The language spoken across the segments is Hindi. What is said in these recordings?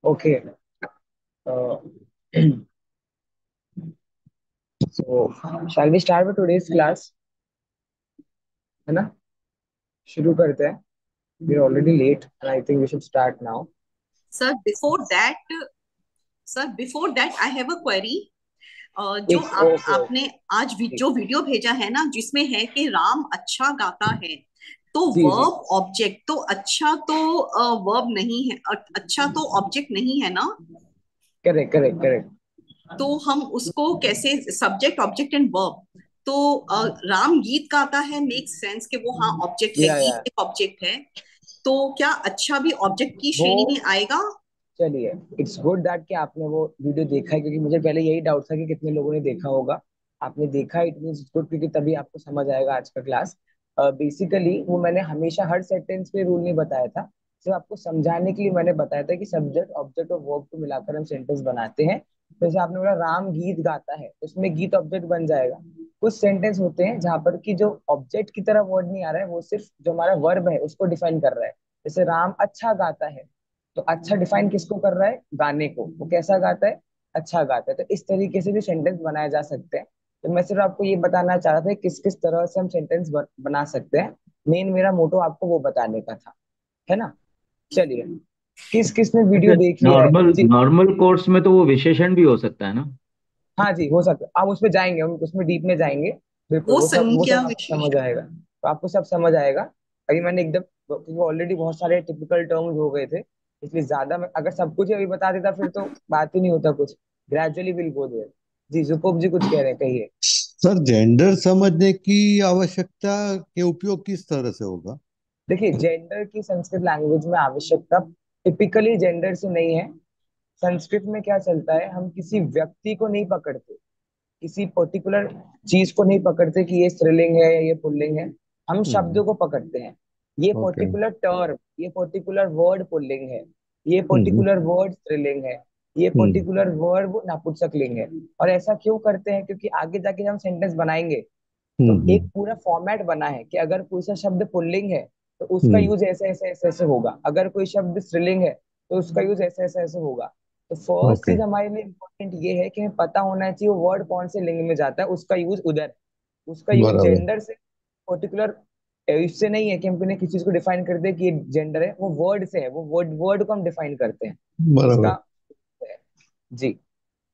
Okay. Uh, so, shall we start with today's class? है ना? शुरू करते हैं. We're already late, and I think we should start now. Sir before that before that I have a query. जो It's आप okay. आपने आज जी जो वीडियो भेजा है ना, जिसमें है कि राम अच्छा गाता है, तो जी जी. वर्ब ऑब्जेक्ट तो अच्छा तो वर्ब नहीं है, अच्छा तो ऑब्जेक्ट नहीं है ना। Correct, correct, correct. तो हम उसको कैसे सब्जेक्ट ऑब्जेक्ट एंड वर्ब। तो राम गीत गाता है, मेक सेंस कि वो हाँ ऑब्जेक्ट है, या गीत या एक ऑब्जेक्ट है। तो क्या अच्छा भी ऑब्जेक्ट की वो श्रेणी में आएगा? चलिए, इट्स गुड दैट कि आपने वो वीडियो देखा है, क्योंकि मुझे पहले यही डाउट था कि कितने लोगों ने देखा होगा. आपने देखा, इट मीन्स गुड, क्योंकि तभी आपको समझ आएगा आज का क्लास. बेसिकली वो मैंने हमेशा हर सेंटेंस पे रूल नहीं बताया था. सिर्फ आपको समझाने के लिए मैंने बताया था कि सब्जेक्ट ऑब्जेक्ट और वर्ब को मिलाकर हम सेंटेंस बनाते हैं. तो जैसे आपने बोला राम गीत गाता है, तो उसमें गीत ऑब्जेक्ट बन जाएगा. कुछ सेंटेंस होते हैं जहां पर कि जो ऑब्जेक्ट की तरह वर्ड नहीं आ रहा है, वो सिर्फ जो हमारा वर्ब है उसको डिफाइन कर रहा है. जैसे राम अच्छा गाता है, तो अच्छा डिफाइन किसको कर रहा है? गाने को. वो कैसा गाता है? अच्छा गाता है. तो इस तरीके से भी सेंटेंस बनाए जा सकते हैं. तो मैं सिर्फ आपको ये बताना चाह रहा था किस किस तरह से हम सेंटेंस बना सकते हैं. मेन मेरा मोटो आपको वो बताने का था. है ना? चलिए, किस किस ने वीडियो अच्छा, देख लिया है नॉर्मल जी? नॉर्मल कोर्स में तो वो विशेषण भी हो सकता है ना। हाँ जी, हो सकता है. आप उसमें जाएंगे, हम उसमें डीप में जाएंगे. बिल्कुल, वो वो संज्ञा सब आपको समझ विशेषण। आएगा. तो आपको सब समझ आएगा. अभी मैंने एकदम, क्योंकि ऑलरेडी बहुत सारे टिपिकल टर्म्स हो गए थे, इसलिए ज्यादा मैं अगर सब कुछ ही अभी बता देता फिर तो बात ही नहीं होता कुछ. Gradually will go there. जी, जुकोब जी कुछ कह रहे हैं, कहिए. सर, जेंडर समझने की आवश्यकता के उपयोग किस तरह से होगा? देखिए, जेंडर की संस्कृत लैंग्वेज में आवश्यकता टिपिकली जेंडर से नहीं है. संस्कृत में क्या चलता है, हम किसी व्यक्ति को नहीं पकड़ते, किसी पर्टिकुलर चीज को नहीं पकड़ते कि ये स्त्रीलिंग है या ये पुल्लिंग है. हम हम्म। शब्दों को पकड़ते हैं. ये ओके। पर्टिकुलर टर्म, ये पर्टिकुलर वर्ड पुल्लिंग है, ये हम्म। पर्टिकुलर वर्ड स्त्रीलिंग है, ये हम्म। पर्टिकुलर वर्ड नपुंसक लिंग है. और ऐसा क्यों करते हैं? क्योंकि आगे जाके जब हम सेंटेंस बनाएंगे, तो एक हम्म। पूरा फॉर्मेट बना है कि अगर कोई सा शब्द पुल्लिंग है तो उसका हम्म। यूज ऐसे ऐसे ऐसे ऐसे होगा, अगर कोई शब्द स्त्रीलिंग है तो उसका यूज ऐसे ऐसे ऐसे होगा. तो फर्स्ट ओके। चीज हमारे लिए इम्पोर्टेंट ये है कि हमें पता होना चाहिए वो वर्ड कौन से लिंग में जाता है, उसका यूज उधर. उसका यूज बराबर। जेंडर से पर्टिकुलर इससे नहीं है कि हम किसी चीज को डिफाइन कर दे कि ये जेंडर है. वो वर्ड से है, वो वर्ड वर्ड को हम डिफाइन करते हैं. बराबर। उसका जी.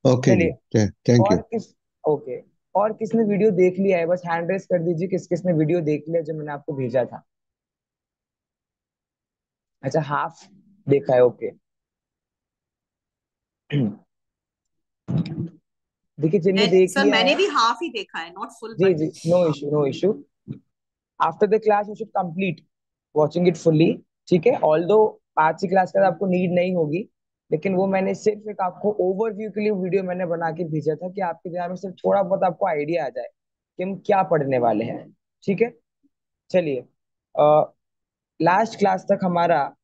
ओके जी। चलिए, थैंक यू। और किस ओके, और किसने वीडियो देख लिया है? बस हैंड रेस कर दीजिए किस किसने वीडियो देख लिया जो मैंने आपको भेजा था. अच्छा, हाफ देखा है. ओके. देखिए, जिनने मैं देख सर लिया मैंने है, भी हाफ ही देखा है, नॉट फुल जी बट। जी, no issue, no issue. After the class you should complete watching it fully. ठीक है, ऑल दो आज की क्लास का आपको नीड नहीं होगी, लेकिन वो मैंने सिर्फ एक आपको ओवरव्यू के लिए वीडियो मैंने बना के भेजा था कि आपके दिमाग में सिर्फ थोड़ा बहुत आपको आइडिया आ जाए कि हम क्या पढ़ने वाले हैं. ठीक है. चलिए, लास्ट क्लास तक हमारा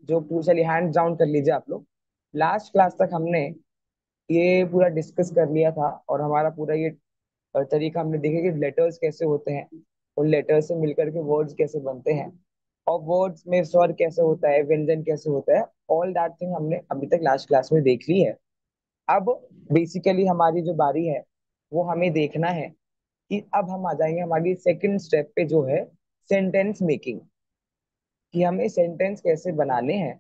चलिए हैंड डाउन कर लीजिए आप लोग. लास्ट क्लास तक हमने ये पूरा डिस्कस कर लिया था, और हमारा पूरा ये तरीका हमने देखा कि लेटर्स कैसे होते हैं, उन लेटर्स से मिलकर के वर्ड्स कैसे बनते हैं, और वर्ड्स में स्वर कैसे होता है, व्यंजन कैसे होता है. ऑल दैट थिंग हमने अभी तक लास्ट क्लास में देख ली है. अब बेसिकली हमारी जो बारी है, वो हमें देखना है कि अब हम आ जाएंगे हमारी सेकंड स्टेप पे, जो है सेंटेंस मेकिंग. कि हमें सेंटेंस कैसे बनाने हैं.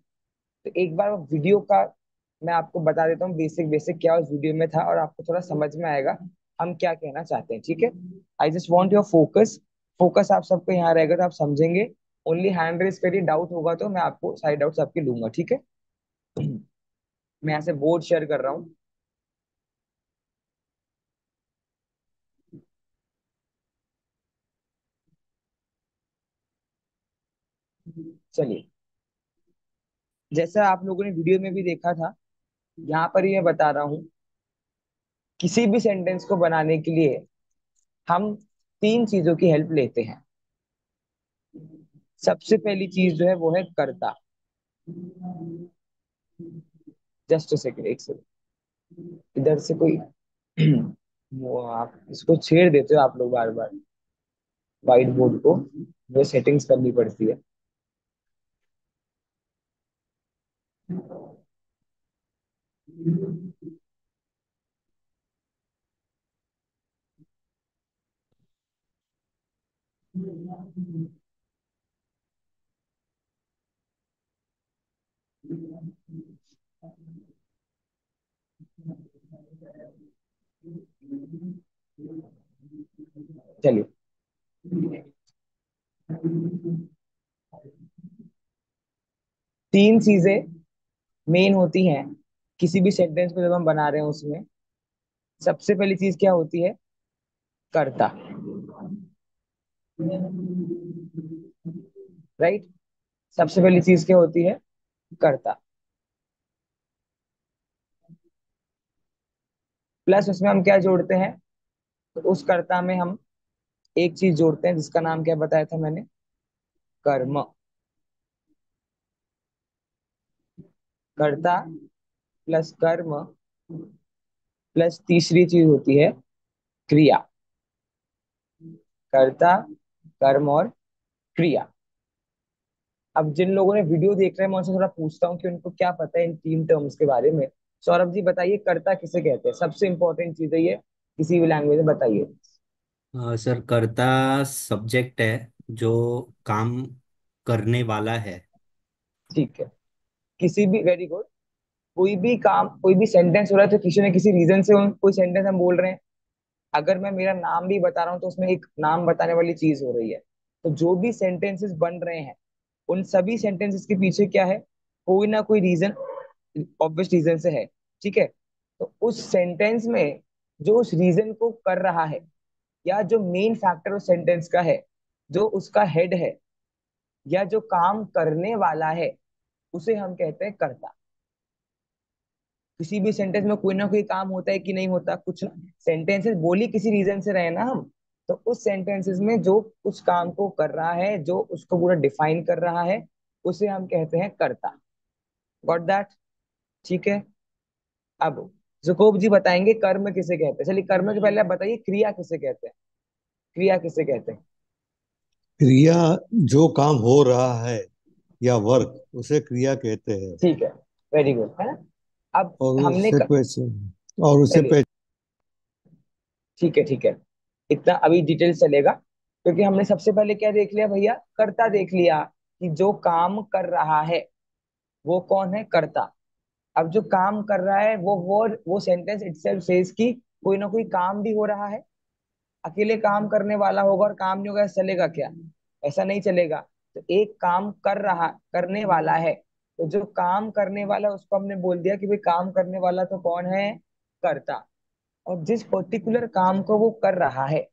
तो एक बार वीडियो का मैं आपको बता देता हूँ बेसिक बेसिक क्या उस वीडियो में था, और आपको थोड़ा समझ में आएगा हम क्या कहना चाहते हैं. ठीक है. I just want your focus. Focus आप सबको यहाँ रहेगा तो आप समझेंगे. ओनली हैंड रेस करिए, डाउट होगा तो मैं आपको सारे डाउट्स आपके लूंगा. ठीक है. मैं यहाँ से बोर्ड शेयर कर रहा हूँ. चलिए, जैसा आप लोगों ने वीडियो में भी देखा था, यहाँ पर ही मैं बता रहा हूँ. किसी भी सेंटेंस को बनाने के लिए हम तीन चीजों की हेल्प लेते हैं. सबसे पहली चीज जो है वो है कर्ता. जस्ट अ सेकंड, एक सेकंड. इधर से कोई वो आप इसको छेड़ देते हो आप लोग बार बार, व्हाइट बोर्ड को. वो सेटिंग्स करनी पड़ती है. चलिए, तीन चीजें मेन होती हैं किसी भी सेंटेंस को जब हम बना रहे हैं उसमें। सबसे पहली चीज क्या होती है? कर्ता। राइट। सबसे पहली चीज क्या होती है? कर्ता। प्लस उसमें हम क्या जोड़ते हैं? तो उस कर्ता में हम एक चीज जोड़ते हैं जिसका नाम क्या बताया था मैंने? कर्म। कर्ता प्लस कर्म प्लस तीसरी चीज होती है क्रिया। कर्ता, कर्म और क्रिया। अब जिन लोगों ने वीडियो देख रहे हैं मैं उनसे थोड़ा पूछता हूँ कि उनको क्या पता है इन तीन टर्म्स के बारे में। सौरभ जी बताइए, कर्ता किसे कहते हैं? सबसे इंपॉर्टेंट चीज है ये, किसी भी लैंग्वेज में बताइए। सर, कर्ता सब्जेक्ट है जो काम करने वाला है। ठीक है। किसी भी, वेरी गुड। कोई भी काम, कोई भी सेंटेंस हो रहा है तो किसी न किसी रीजन से कोई सेंटेंस हम बोल रहे हैं। अगर मैं मेरा नाम भी बता रहा हूँ तो उसमें एक नाम बताने वाली चीज हो रही है। तो जो भी सेंटेंसेस बन रहे हैं उन सभी सेंटेंसेस के पीछे क्या है? कोई ना कोई रीजन, ऑब्वियस रीजन से है। ठीक है। तो उस सेंटेंस में जो उस रीजन को कर रहा है, या जो मेन फैक्टर उस सेंटेंस का है, जो उसका हेड है, या जो काम करने वाला है, उसे हम कहते हैं कर्ता। किसी भी सेंटेंस में कोई ना कोई काम होता है कि नहीं होता? कुछ सेंटेंसेस बोली किसी रीजन से रहे ना हम। तो उस सेंटेंसेस में जो उस काम को कर रहा है, जो उसको पूरा डिफाइन कर रहा है, उसे हम कहते हैं कर्ता। Got that? ठीक है। अब जुकोब जी बताएंगे कर्म किसे कहते हैं। चलिए, कर्म के पहले आप बताइए क्रिया किसे कहते हैं? क्रिया किसे कहते हैं? क्रिया जो काम हो रहा है या वर्क, उसे क्रिया कहते हैं। ठीक है, वेरी गुड, है ना? अब और हमने उससे पैसे और उसे चलिए, ठीक है ठीक है, इतना अभी डिटेल चलेगा क्योंकि हमने सबसे पहले क्या देख लिया भैया? कर्ता देख लिया, कि जो काम कर रहा है वो कौन है? कर्ता। अब जो काम कर रहा है वो सेंटेंस इटसेल्फ सेज कि कोई ना कोई काम भी हो रहा है। अकेले काम करने वाला होगा और काम नहीं होगा, ऐसा चलेगा क्या? ऐसा नहीं चलेगा। तो एक काम कर रहा, करने वाला है। तो जो काम करने वाला उसको हमने बोल दिया कि भाई काम करने वाला तो कौन है? कर्ता। और जिस पर्टिकुलर काम को वो कर रहा है,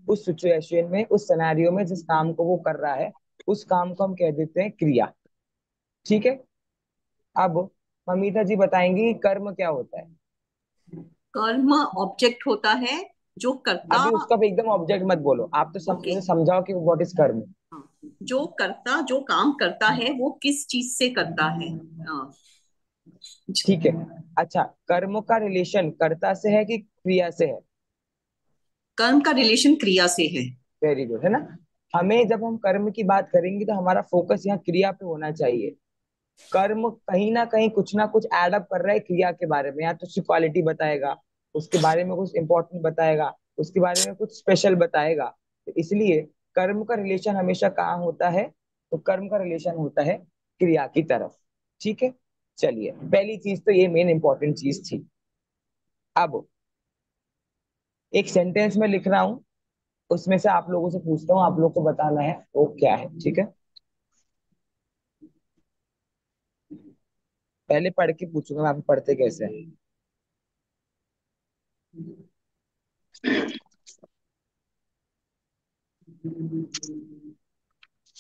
उस सिचुएशन में, उस सिनेरियो में जिस काम को वो कर रहा है, उस काम को हम कह देते हैं क्रिया। ठीक है। अब ममिता जी बताएंगी कि कर्म क्या होता है। कर्म ऑब्जेक्ट होता है जो कर्ता। अभी उसका भी एकदम ऑब्जेक्ट मत बोलो, आप तो ओके। मुझे समझाओ कि व्हाट इज कर्म। हाँ, जो कर्ता जो काम करता है वो किस चीज से करता है? ठीक है। अच्छा, कर्म का रिलेशन कर्ता से है कि क्रिया से है? कर्म का रिलेशन क्रिया से है। वेरी गुड, है ना? हमें जब हम कर्म की बात करेंगे तो हमारा फोकस यहाँ क्रिया पे होना चाहिए। कर्म कहीं ना कुछ एड अप कर रहा है क्रिया के बारे में, या तो उसकी क्वालिटी बताएगा, उसके बारे में कुछ इंपॉर्टेंट बताएगा, उसके बारे में कुछ स्पेशल बताएगा। तो इसलिए कर्म का रिलेशन हमेशा कहाँ होता है? तो कर्म का रिलेशन होता है क्रिया की तरफ। ठीक है। चलिए, पहली चीज तो ये मेन इंपॉर्टेंट चीज थी। अब एक सेंटेंस में लिख रहा हूं, उसमें से आप लोगों से पूछता हूँ, आप लोग को बताना है वो क्या है। ठीक है। पहले पढ़ के पूछूंगा मैं, आप पढ़ते कैसे हैं।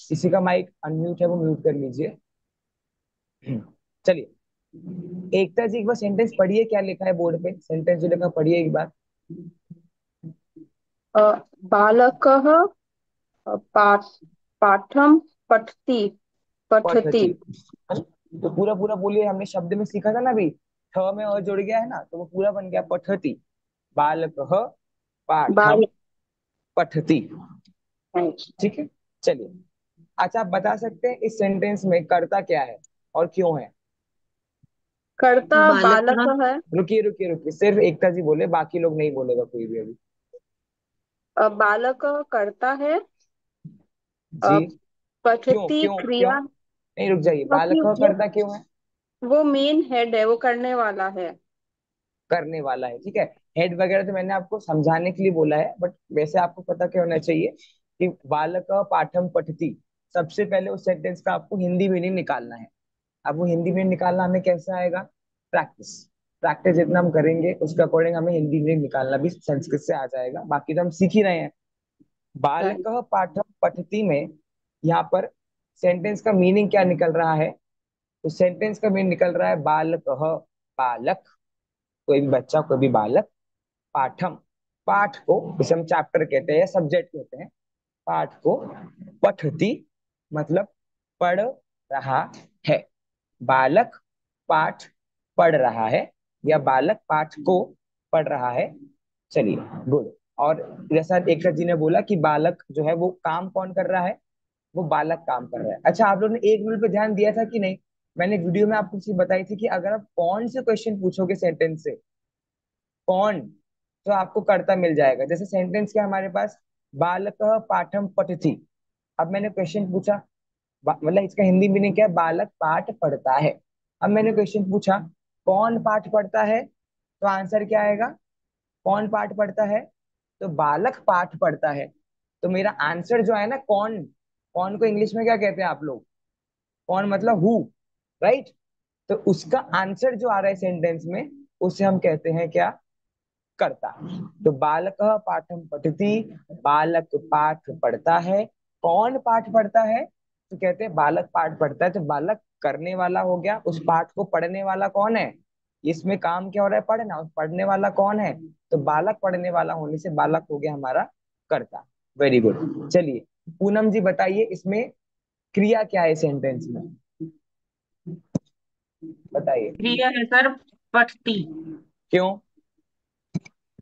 किसी का माइक अनम्यूट है वो म्यूट कर लीजिए। चलिए, एकता जी एक बार सेंटेंस पढ़िए, क्या लिखा है बोर्ड पे? सेंटेंस जो लिखा पढ़िए एक बार। अ, बालकः पाठ पाठं पठति पठति। पठती। तो पूरा पूरा बोलिए, हमने शब्द में सीखा था ना अभी, थ में और जुड़ गया है ना, तो वो पूरा बन गया पठती। बालकः पाठम बाल पठती। ठीक है। चलिए, अच्छा आप बता सकते हैं इस सेंटेंस में कर्ता क्या है और क्यों है? कर्ता बालकः बालक है। रुकिए रुकिए रुकिए, सिर्फ एकता जी बोले, बाकी लोग नहीं बोलेगा कोई भी अभी। बालक कर्ता है। जी। अ, क्यों पठती क्यों क्यों? क्रिया। नहीं, रुक जाइए, क्योंकि बालक करता क्यों है? वो मेन हेड है, वो करने वाला है। करने वाला है, ठीक है। हेड वगैरह तो मैंने आपको समझाने के लिए बोला है, बट वैसे आपको पता क्या होना चाहिए कि बालक पाठम पठती, सबसे पहले उस सेंटेंस का आपको हिंदी मीनिंग निकालना है। अब वो हिंदी मीनिंग निकालना हमें कैसे आएगा? प्रैक्टिस। प्रैक्टिस जितना हम करेंगे उसके अकॉर्डिंग हमें हिंदी मीनिंग निकालना भी संस्कृत से आ जाएगा, बाकी तो हम सीख ही रहे हैं। राइट। बालक पाठम पठती में यहाँ पर सेंटेंस का मीनिंग क्या निकल रहा है? तो सेंटेंस का मीनिंग निकल रहा है बालक, बालक, कोई भी बच्चा, कोई भी बालक, पाठम, पाठ को, इसे हम चैप्टर कहते हैं या सब्जेक्ट कहते हैं, पाठ को, पठती मतलब पढ़ रहा है। बालक पाठ पढ़ रहा है या बालक पाठ को पढ़ रहा है। चलिए, गुड। और जैसा एकता जी ने बोला कि बालक जो है वो काम कौन कर रहा है? वो बालक काम कर रहा है। अच्छा, आप लोगों ने एक रूल पे ध्यान दिया था कि नहीं? मैंने वीडियो में आपको चीज बताई थी कि अगर आप कौन से क्वेश्चन पूछोगे सेंटेंस से, कौन, तो आपको कर्ता मिल जाएगा। जैसे सेंटेंस क्या है हमारे पास? बालक पाठम पठति। अब मैंने क्वेश्चन पूछा, मतलब इसका हिंदी मीनिंग क्या है? बालक पाठ पढ़ता है। अब मैंने क्वेश्चन पूछा कौन पाठ पढ़ता है, तो आंसर क्या आएगा? कौन पाठ पढ़ता है? तो बालक पाठ पढ़ता है। तो मेरा आंसर जो है ना, कौन, कौन को इंग्लिश में क्या कहते हैं आप लोग? कौन मतलब हु, राइट? तो उसका आंसर जो आ रहा है सेंटेंस में, उसे हम कहते हैं क्या? करता। तो बालक पाठम पठति, बालक पाठ पढ़ता है। कौन पाठ पढ़ता है? तो कहते हैं बालक पाठ पढ़ता है। तो बालक करने वाला हो गया, उस पाठ को पढ़ने वाला कौन है? इसमें काम क्या हो रहा है? पढ़ना। उस पढ़ने वाला कौन है? तो बालक पढ़ने वाला होने से बालक हो गया हमारा कर्ता। Very good. चलिए, पूनम जी बताइए इसमें क्रिया क्या है सेंटेंस में, बताइए। क्रिया है सर पठती। क्यों?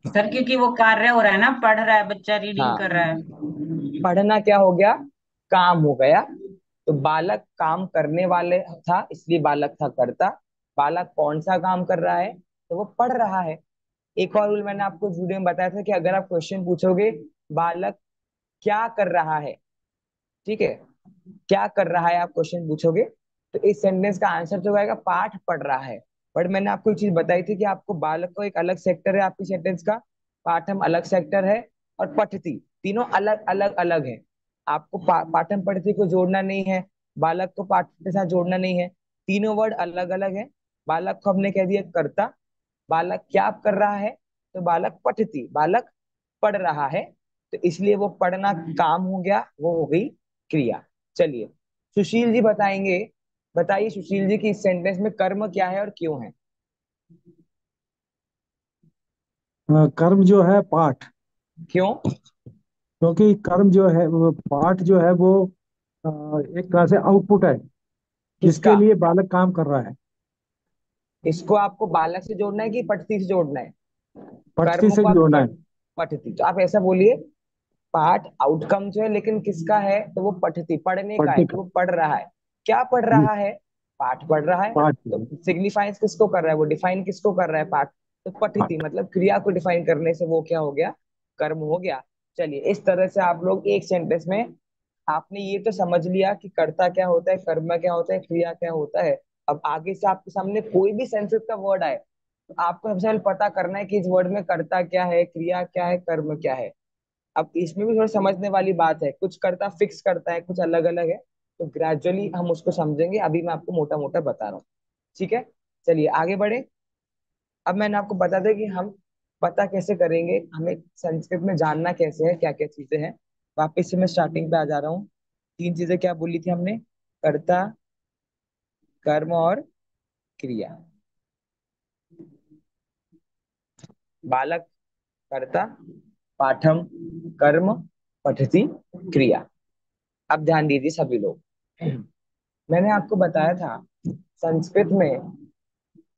सर क्योंकि वो कार्य हो रहा है ना, पढ़ रहा है बच्चा, रीडिंग हाँ, कर रहा है। पढ़ना क्या हो गया? काम हो गया। तो बालक काम करने वाले था, इसलिए बालक था करता। बालक कौन सा काम कर रहा है? तो वो पढ़ रहा है। एक और रूल मैंने आपको इस वीडियो में बताया था कि अगर आप क्वेश्चन पूछोगे बालक क्या कर रहा है, ठीक है, क्या कर रहा है आप क्वेश्चन पूछोगे, तो इस सेंटेंस का आंसर जो आएगा पाठ पढ़ रहा है। बट मैंने आपको एक चीज बताई थी कि आपको बालक को एक अलग सेक्टर है आपकी सेंटेंस का, पाठम अलग सेक्टर है, और पठती, तीनों अलग अलग अलग है। आपको पाठम पठती को जोड़ना नहीं है, बालक को पाठ के साथ जोड़ना नहीं है, तीनों वर्ड अलग अलग है। बालक को हमने कह दिया करता, बालक क्या कर रहा है? तो बालक पठती, बालक पढ़ रहा है। तो इसलिए वो पढ़ना काम हो गया, वो हो गई क्रिया। चलिए, सुशील जी बताएंगे। बताइए सुशील जी कि इस सेंटेंस में कर्म क्या है और क्यों है? कर्म जो है पाठ। क्यों? क्योंकि कर्म जो है वो पाठ जो है वो एक तरह से आउटपुट है जिसके किसका? लिए बालक काम कर रहा है। इसको आपको बालक से जोड़ना है कि पठती से जोड़ना है? पठती कर्म से को आप जोड़ना है। पठती, तो आप ऐसा बोलिए, पाठ आउटकम जो है, लेकिन किसका है? तो वो पठती, पढ़ने का है, पठती तो का। वो पढ़ रहा है। क्या पढ़ जी। रहा है? पाठ पढ़ रहा है। पाठ तो सिग्निफाइंस किसको कर रहा है? वो डिफाइन किसको कर रहा है? पाठ। तो पठती पाठ। मतलब क्रिया को डिफाइन करने से वो क्या हो गया? कर्म हो गया। चलिए, इस तरह से आप लोग एक सेंटेंस में आपने ये तो समझ लिया कि कर्ता क्या होता है, कर्म क्या होता है, क्रिया क्या होता है। अब आगे से आपके सामने कोई भी संस्कृत का वर्ड आए, तो आपको सबसे पहले पता करना है कि इस वर्ड में कर्ता क्या है, क्रिया क्या है, कर्म क्या है। अब इसमें भी थोड़ा समझने वाली बात है, कुछ कर्ता फिक्स करता है, कुछ अलग अलग है। तो ग्रेजुअली हम उसको समझेंगे, अभी मैं आपको मोटा मोटा बता रहा हूँ, ठीक है। चलिए आगे बढ़े। अब मैंने आपको बता दिया कि हम पता कैसे करेंगे, हमें संस्कृत में जानना कैसे है, क्या क्या चीजें हैं। वापिस से मैं स्टार्टिंग पे आ जा रहा हूँ। तीन चीजें क्या बोली थी हमने? कर्ता, कर्म और क्रिया। बालक कर्ता, पाठम कर्म, पठती क्रिया। अब ध्यान दीजिए सभी लोग। मैंने आपको बताया था संस्कृत में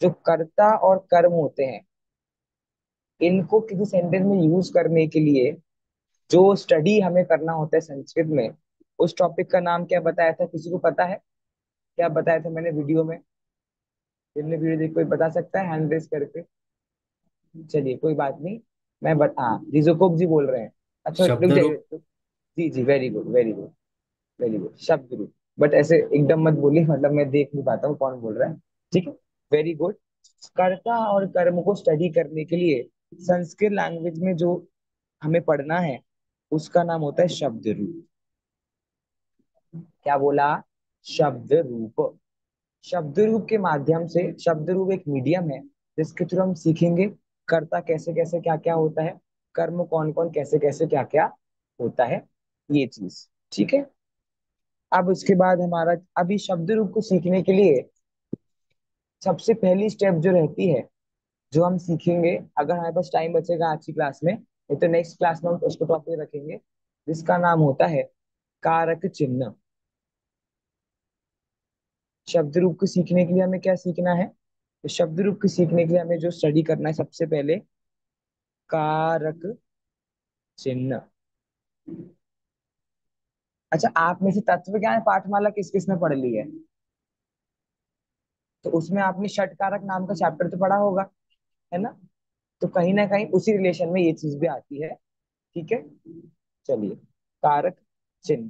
जो कर्ता और कर्म होते हैं, इनको किसी सेंटेंस में यूज करने के लिए जो स्टडी हमें करना होता है संस्कृत में, उस टॉपिक का नाम क्या बताया था? किसी को पता है? क्या बताया था मैंने वीडियो में? जिनने वीडियो देखी कोई बता सकता है हैंड रेस करके? चलिए कोई बात नहीं, मैं बता, हाँ रिजोकोप जी बोल रहे हैं। अच्छा रुक शब्द जाइए, रूप। जी जी, very good very good very good, शब्द रूप। बट ऐसे एकदम मत बोलिए, मतलब मैं देख नहीं पाता हूँ कौन बोल रहा है। ठीक है, वेरी गुड। कर्ता और कर्म को स्टडी करने के लिए संस्कृत लैंग्वेज में जो हमें पढ़ना है उसका नाम होता है शब्द रूप। क्या बोला? शब्द रूप। शब्द रूप के माध्यम से, शब्द रूप एक मीडियम है जिसके थ्रू हम सीखेंगे कर्ता कैसे कैसे क्या क्या होता है, कर्म कौन कौन कैसे कैसे क्या क्या होता है, ये चीज। ठीक है, अब उसके बाद हमारा, अभी शब्द रूप को सीखने के लिए सबसे पहली स्टेप जो रहती है, जो हम सीखेंगे, अगर हमारे पास टाइम बचेगा आज की क्लास में, नहीं तो नेक्स्ट क्लास में हम उसको टॉपिक रखेंगे, जिसका नाम होता है कारक चिन्ह। शब्द रूप को सीखने के लिए हमें क्या सीखना है? तो शब्द रूप को सीखने के लिए हमें जो स्टडी करना है सबसे पहले, कारक चिन्ह। अच्छा, आप में से तत्व ज्ञान पाठमाला किस किस ने पढ़ ली तो उसमें आपने षटकारक नाम का चैप्टर तो पढ़ा होगा, है ना? तो कहीं ना कहीं उसी रिलेशन में ये चीज भी आती है। ठीक है, चलिए, कारक चिन्ह,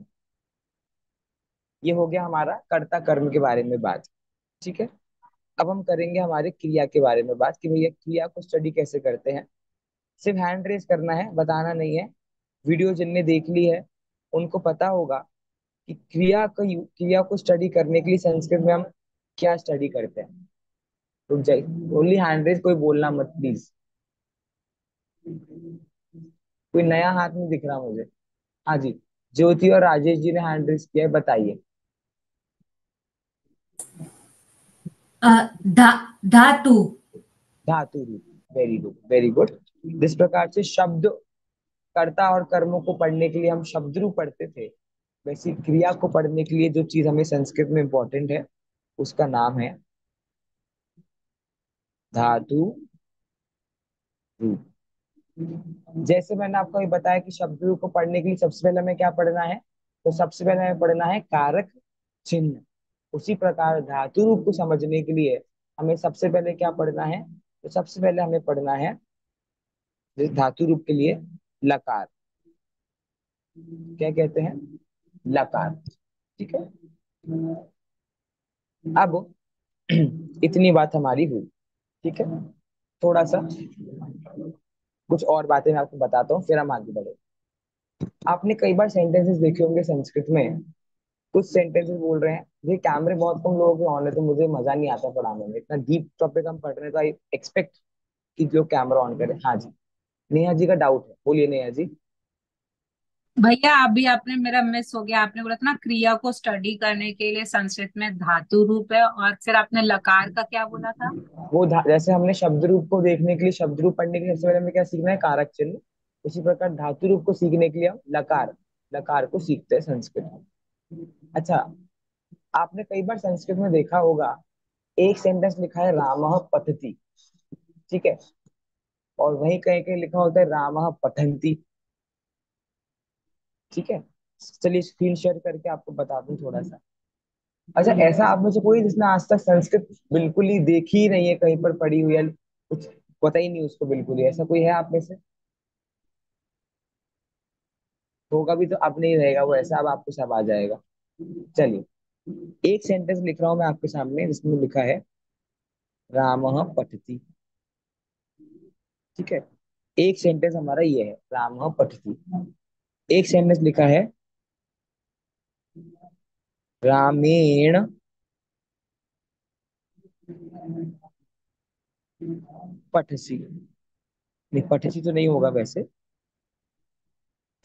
ये हो गया हमारा कर्ता कर्म के बारे में बात। ठीक है, अब हम करेंगे हमारे क्रिया के बारे में बात, कि भैया क्रिया को स्टडी कैसे करते हैं। सिर्फ हैंड रेस करना है, बताना नहीं है। वीडियो जिनने देख ली है उनको पता होगा कि क्रिया को स्टडी करने के लिए संस्कृत में हम क्या स्टडी करते हैं। रुक जाइए, ओनली हैंड रेस, कोई बोलना मत प्लीज। कोई नया हाथ नहीं दिख रहा मुझे। हाँ जी, ज्योति और राजेश जी ने हैंड रेस किया है, बताइए। अ, धा धातु। धातु रूप, वेरी गुड वेरी गुड। जिस प्रकार से शब्द, कर्ता और कर्मों को पढ़ने के लिए हम शब्द रूप पढ़ते थे, वैसी क्रिया को पढ़ने के लिए जो चीज हमें संस्कृत में इंपॉर्टेंट है उसका नाम है धातु रूप। जैसे मैंने आपको अभी बताया कि शब्द रूप को पढ़ने के लिए सबसे पहले हमें क्या पढ़ना है, तो सबसे पहले हमें पढ़ना है कारक चिन्ह। उसी प्रकार धातु रूप को समझने के लिए हमें सबसे पहले क्या पढ़ना है, तो सबसे पहले हमें पढ़ना है इस धातु रूप के लिए लकार। क्या कहते हैं? लकार। ठीक है, अब इतनी बात हमारी हुई। ठीक है, थोड़ा सा कुछ और बातें मैं आपको बताता हूँ, फिर हम आगे बढ़े। आपने कई बार सेंटेंसेस देखे होंगे संस्कृत में, कुछ सेंटेंसेस बोल रहे हैं, ये कैमरे बहुत कम लोगों के ऑन है तो मुझे मजा नहीं आता पढ़ाने में, इतना डीप टॉपिक हम पढ़ रहे हैं तो आई एक्सपेक्ट कि लोग कैमरा ऑन करें। हाँ जी, नेहा जी का डाउट है, बोलिए नेहा जी। भैया अभी आपने मेरा मिस हो गया, आपने बोला था ना क्रिया को स्टडी करने के लिए संस्कृत में धातु रूप है, और फिर आपने लकार का क्या बोला था? जैसे हमने शब्द रूप को देखने के लिए, शब्द रूप पढ़ने के लिए सबसे पहले हमें क्या सीखना है, कारक चिन्ह। उसी प्रकार धातु रूप को सीखने के लिए हम लकार, लकार को सीखते हैं संस्कृत में। अच्छा, आपने कई बार संस्कृत में देखा होगा, एक सेंटेंस लिखा है रामः पठति, ठीक है, और वहीं कहीं कहीं लिखा होता है रामः पठन्ति। ठीक है, चलिए स्क्रीन शेयर करके आपको बता दूं थोड़ा सा। अच्छा, ऐसा आप में से कोई जिसने आज तक संस्कृत बिल्कुल ही देखी ही नहीं है, कहीं पर पढ़ी हुई है, कुछ पता ही नहीं उसको बिल्कुल ही, ऐसा कोई है आप में से? होगा भी तो अब नहीं रहेगा वो ऐसा, अब आपको सब आ जाएगा। चलिए, एक सेंटेंस लिख रहा हूं मैं आपके सामने जिसमें लिखा है रामः पठति। ठीक है, एक सेंटेंस हमारा ये है रामः पठति। एक सेंटेंस लिखा है रामेण पठसी। नहीं, पठसी तो नहीं होगा वैसे,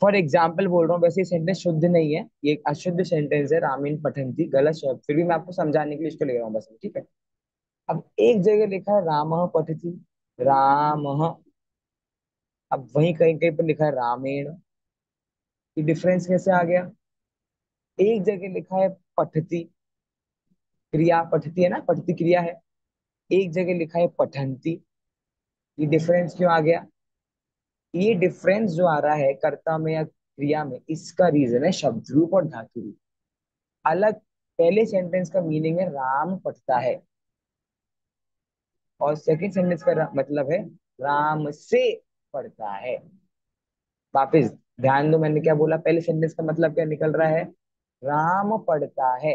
फॉर एग्जाम्पल बोल रहा हूँ, वैसे ये सेंटेंस शुद्ध नहीं है, ये एक अशुद्ध सेंटेंस है, रामीन पठंती, गलत शब्द, फिर भी मैं आपको समझाने के लिए इसको ले रहा हूँ बस। ठीक है, अब एक जगह लिखा है रामः पठति, रामः, अब वहीं कहीं कहीं पर लिखा है रामेण, ये डिफरेंस कैसे आ गया? एक जगह लिखा है पठति, क्रिया पठति है ना, पठति क्रिया है, एक जगह लिखा है पठंती, ये डिफरेंस क्यों आ गया? ये डिफरेंस जो आ रहा है कर्ता में या क्रिया में, इसका रीजन है शब्द रूप और धातु रूप अलग। पहले सेंटेंस का मीनिंग है राम पढ़ता है, और सेकंड सेंटेंस का मतलब है राम से पढ़ता है। वापिस ध्यान दो, मैंने क्या बोला, पहले सेंटेंस का मतलब क्या निकल रहा है, राम पढ़ता है,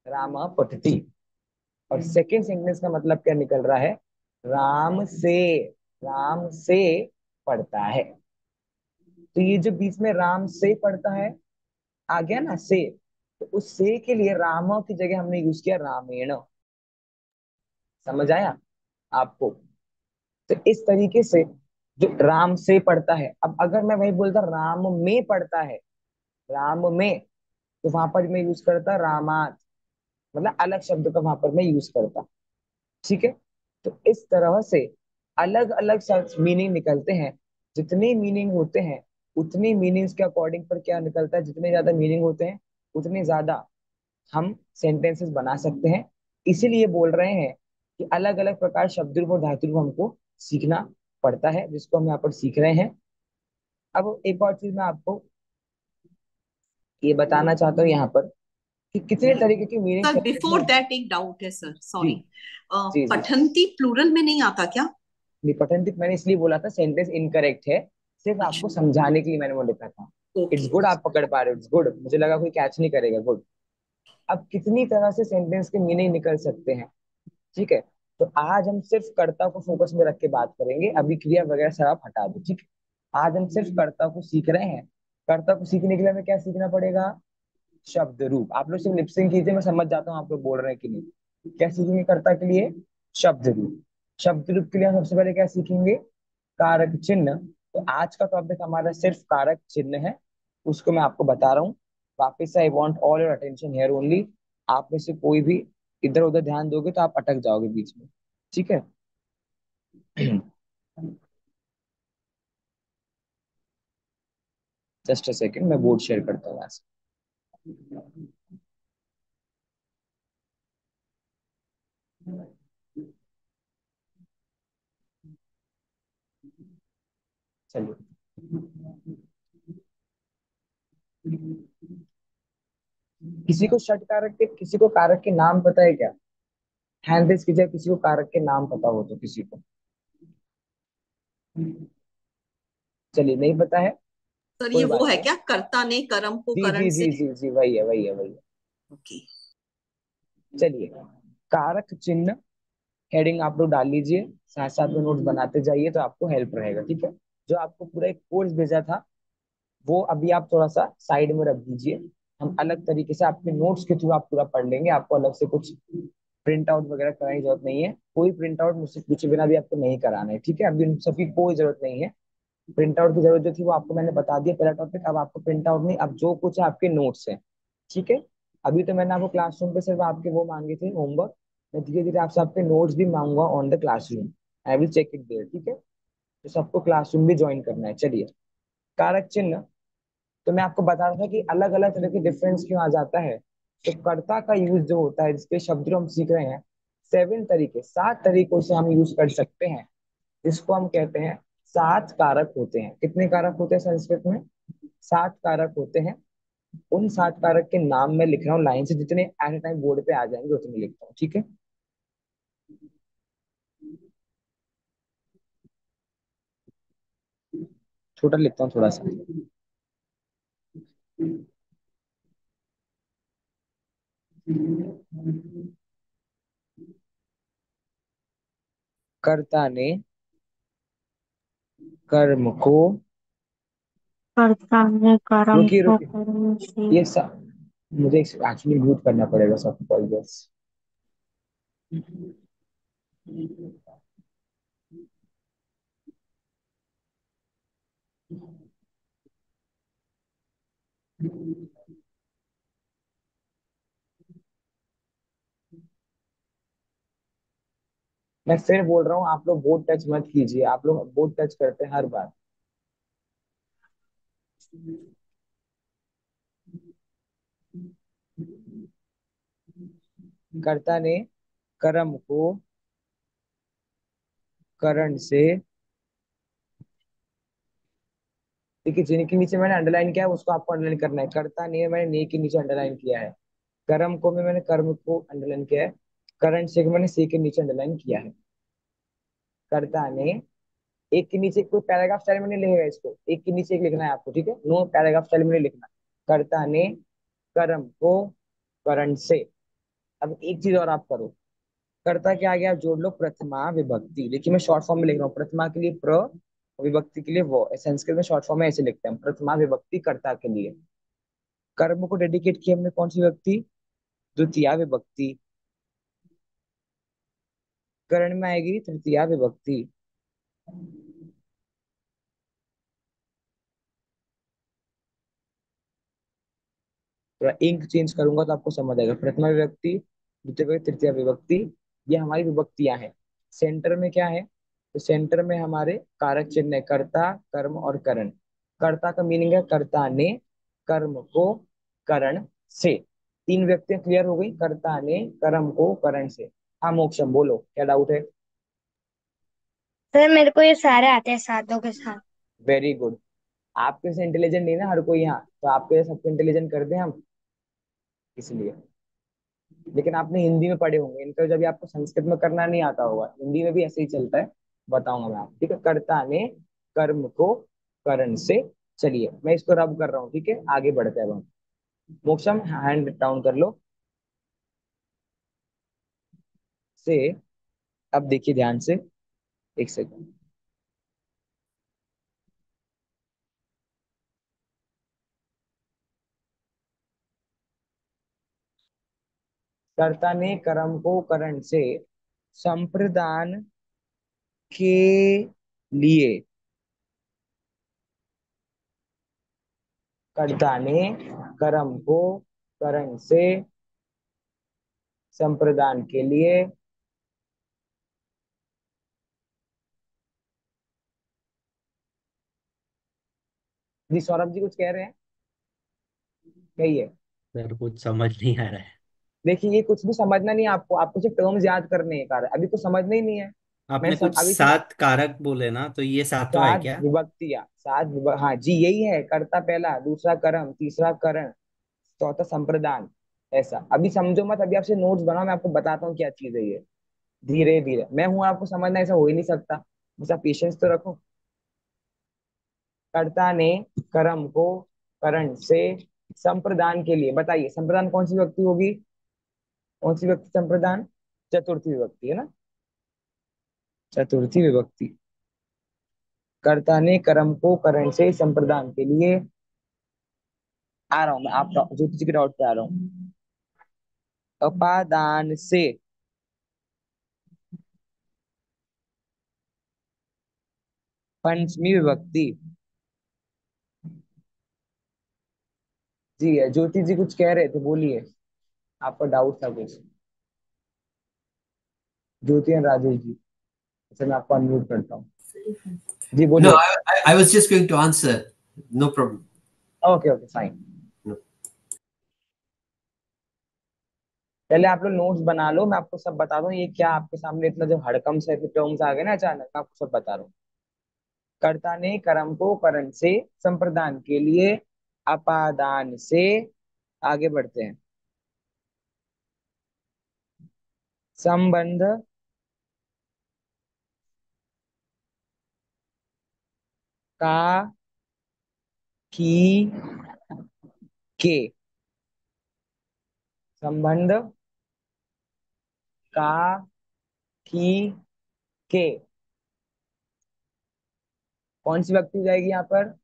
राम पठती। और सेकंड सेंटेंस का मतलब क्या निकल रहा है, राम से, राम से पढ़ता है। तो ये जो बीच में राम से पढ़ता है आ गया ना से, तो उस से के लिए राम की जगह हमने यूज किया रामेण। समझ आया आपको? तो इस तरीके से जो राम से पढ़ता है, अब अगर मैं वही बोलता राम में पढ़ता है, राम में, तो वहां पर मैं यूज करता रामात, मतलब अलग शब्द का वहां पर मैं यूज करता। ठीक है? तो इस तरह से अलग अलग मीनिंग निकलते हैं। जितने मीनिंग होते हैं उतनी मीनिंग्स के अकॉर्डिंग पर क्या निकलता है, जितने ज्यादा मीनिंग होते हैं उतने ज्यादा हम सेंटेंसेस बना सकते हैं। इसीलिए बोल रहे हैं कि अलग अलग प्रकार शब्द रूप और धातु रूप हमको सीखना पड़ता है, जिसको हम यहाँ पर सीख रहे हैं। अब एक और चीज मैं आपको ये बताना चाहता हूँ यहाँ पर कि कितने तरीके की मीनिंग सर सेंटेंस में। बिफोर दैट एक डाउट है सर, जी सॉरी। जी जी। पठंती प्लूरल में नहीं आता क्या? निपठंतित मैंने इसलिए बोला था, सेंटेंस इनकरेक्ट है, सिर्फ आपको अच्छा, समझाने के लिए मैंने वो लिखा था। It's okay. गुड, आप पकड़ पा रहे हो, इट्स गुड, मुझे लगा कोई कैच नहीं करेगा, गुड। अब कितनी तरह से सेंटेंस के मीनिंग निकल सकते हैं, ठीक है? तो आज हम सिर्फ कर्ता को फोकस में रख के बात करेंगे, अभी क्रिया वगैरह सब आप हटा दो, ठीक है? आज हम सिर्फ कर्ता को सीख रहे हैं। कर्ता को सीखने के लिए हमें क्या सीखना पड़ेगा, शब्द रूप। आप लोग सिर्फ लिपसिंग कीजिए, मैं समझ जाता हूँ आप लोग बोल रहे हैं कि नहीं। क्या सीखेंगे कर्ता के लिए, शब्द रूप। शब्द रूप के लिए हम सबसे पहले क्या सीखेंगे, कारक चिन्ह। तो आज का टॉपिक हमारा सिर्फ कारक चिन्ह है, उसको मैं आपको बता रहा हूँ। वापिस I want all your attention here only. आप में से कोई भी इधर उधर ध्यान दोगे तो आप अटक जाओगे बीच में, ठीक है? जस्ट अ सेकंड, मैं बोर्ड शेयर करता हूँ यहाँ से। चलिए, किसी को षट कारक के, किसी को कारक के नाम पता है क्या? हैंड रेस कीजिए, किसी को कारक के नाम पता हो तो किसी को। चलिए, नहीं पता है, सर ये कोई वो बात है नहीं। क्या, कर्ता ने कर्म को जी करण जी से? जी जी जी, वही है वही है वही है। ओके। चलिए, कारक चिन्ह हेडिंग आप लोग डाल लीजिए, साथ साथ में नोट्स बनाते जाइए तो आपको हेल्प रहेगा, ठीक है? जो आपको पूरा एक कोर्स भेजा था वो अभी आप थोड़ा सा साइड में रख दीजिए। हम अलग तरीके से आपके नोट्स के थ्रू आप पूरा पढ़ लेंगे, आपको अलग से कुछ प्रिंट आउट वगैरह कराने की जरूरत नहीं है। कोई प्रिंट आउट मुझसे पूछे बिना भी आपको नहीं कराना है, ठीक है? अभी उन सबकी कोई जरूरत नहीं है। प्रिंट आउट की जरूरत जो थी वो आपको मैंने बता दिया पहला टॉपिक। अब आपको प्रिंट आउट नहीं, अब जो कुछ है आपके नोट्स है, ठीक है? अभी तो मैंने आपको क्लासरूम पे सिर्फ आपके वो मांगे थे होमवर्क, मैं धीरे धीरे आपसे आपके नोट्स भी मांगूंगा on the classroom. I will check it there, ठीक है? तो सबको क्लासरूम भी ज्वाइन करना है। चलिए, कारक चिन्ह, तो मैं आपको बता रहा था कि अलग अलग तरह के डिफरेंस क्यों आ जाता है। तो कर्ता का यूज जो होता है, जिसके शब्द जो हम सीख रहे हैं, 7 तरीकों से हम यूज कर सकते हैं। इसको हम कहते हैं 7 कारक होते हैं। कितने कारक होते हैं संस्कृत में, 7 कारक होते हैं। उन 7 कारक के नाम मैं लिख रहा हूँ लाइन से, जितने एट टाइम बोर्ड पे आ जाएंगे उतने लिखता हूँ, ठीक है? छोटा लिखता हूँ थोड़ा सा। कर्ता ने कर्म को, कर्ता ने कर्म रुकिए को रुकिए, कर्म से। ये सब मुझे एक्चुअली म्यूट करना पड़ेगा सबको, आई गेस। मैं फिर बोल रहा हूँ, आप लोग बोर्ड टच मत कीजिए, आप लोग बोर्ड टच करते हैं हर बार। कर्ता ने कर्म को करण से, देखिए जिनके नीचे मैंने अंडरलाइन किया है उसको आपको अंडरलाइन करना है। कर्ता ने मैंने ने के नीचे अंडरलाइन किया है। कर्म को में मैंने कर्म को अंडरलाइन किया है। करण से को मैंने से के नीचे अंडरलाइन किया है। कर्ता ने, एक के नीचे कोई पैराग्राफ स्टाइल में नहीं लिखेगा इसको, एक के नीचे एक लिखना है आपको, ठीक है, नो पैराग्राफ स्टाइल में नहीं लिखना। कर्ता ने कर्म को करण से। अब एक चीज और आप करो, कर्ता के आगे आप जोड़ लो प्रथमा विभक्ति। देखिए मैं शॉर्ट फॉर्म में लिख रहा हूँ, प्रथमा के लिए प्र, विभक्ति के लिए वो। संस्कृत में शॉर्ट फॉर्म में ऐसे लिखते हैं, प्रथमा विभक्ति कर्ता के लिए। कर्म को डेडिकेट किया हमने कौन सी विभक्ति, द्वितीया विभक्ति। करण में आएगी तृतीया विभक्ति। थोड़ा इंक चेंज करूंगा तो आपको समझ आएगा। प्रथमा विभक्ति, द्वितीय विभक्ति, तृतीय विभक्ति, ये हमारी विभक्तियां हैं। सेंटर में क्या है, तो सेंटर में हमारे कारक चिन्ह है, कर्ता, कर्म और करण। कर्ता का मीनिंग है कर्ता ने कर्म को करण से। तीन व्यक्तियां क्लियर हो गई, कर्ता ने कर्म को करण से। हाँ मोक्षम बोलो, क्या डाउट है। सर मेरे को ये सारे आते हैं सातों के साथ। Very good. आपके से इंटेलिजेंट नहीं ना हर कोई यहाँ, तो आपके सबको इंटेलिजेंट कर दें हम, इसलिए। लेकिन आपने हिंदी में पढ़े होंगे इनका, जब आपको संस्कृत में करना नहीं आता होगा, हिंदी में भी ऐसे ही चलता है, बताऊंगा मैं आपको, ठीक है। कर्ता ने कर्म को करण से। चलिए मैं इसको रब कर रहा हूँ, ठीक है, आगे बढ़ते हैं अब हम। मोक्षम हैंड डाउन कर लो से। अब देखिए ध्यान से, एक सेकंड। कर्ता ने कर्म को करण से संप्रदान के लिए। कर्ता ने कर्म को करण से संप्रदान के लिए। जी सौरभ जी कुछ कह रहे हैं, कहिए। सर कुछ समझ नहीं आ रहा है। देखिए ये कुछ भी समझना नहीं है आपको, आपको सिर्फ टर्म्स याद करने हैं, कार्य अभी तो समझना ही नहीं है। आपने कुछ अभी तो 7 कारक बोले ना, तो ये सातवां है सात क्या? विभक्तियां, हाँ जी यही है, कर्ता पहला, दूसरा कर्म, तीसरा करण, चौथा संप्रदान। ऐसा अभी समझो मत, अभी आपसे नोट्स बनाओ, मैं आपको बताता हूँ क्या चीज है ये। धीरे धीरे, मैं हूं आपको समझना, ऐसा हो ही नहीं सकता, बस आप पेशेंस तो रखो। कर्ता ने कर्म को करण से संप्रदान के लिए। बताइए संप्रदान कौन सी व्यक्ति होगी, कौन सी व्यक्ति संप्रदान, चतुर्थी विभक्ति है ना, चतुर्थी विभक्ति। कर्ता ने कर्म को करण से संप्रदान के लिए। आ रहा हूं मैं, आप जो किसी के डाउट पे आ रहा हूँ। अपादान से, पंचमी विभक्ति। जी है, ज्योति जी कुछ कह रहे थे, बोलिए, आपका डाउट था कुछ। ज्योति एंड राजेश जी, अच्छा मैं आपको अनम्यूट करता हूँ, जी No, बोलिए। I was just going to answer. No problem. Okay okay fine. No. पहले आप लोग नोट्स बना लो, मैं आपको सब बता दूं ये क्या आपके सामने इतना जो हड़कम से टर्म्स आ गए ना अचानक, मैं आपको सब बता रहा हूँ। कर्ता ने कर्म को करण से संप्रदान के लिए, अपादान से। आगे बढ़ते हैं। संबंध का की के, संबंध का की के, कौन सी व्यक्ति हो जाएगी यहाँ पर,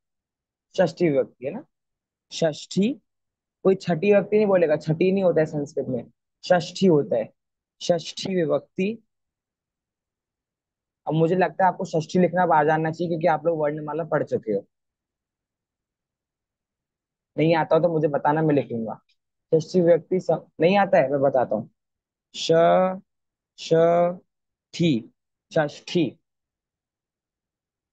षष्ठी विभक्ति है ना, षष्ठी। कोई छठी व्यक्ति नहीं बोलेगा, छठी नहीं होता है संस्कृत में, षष्ठी होता है, षष्ठी विभक्ति। अब मुझे लगता है आपको षष्ठी लिखना अब आ जाना चाहिए, क्योंकि आप लोग वर्णमाला पढ़ चुके हो। नहीं आता हो तो मुझे बताना, मैं लिख लूंगा। षष्ठी विभक्ति नहीं आता है, मैं बताता हूँ। श ष ठी, षष्ठी।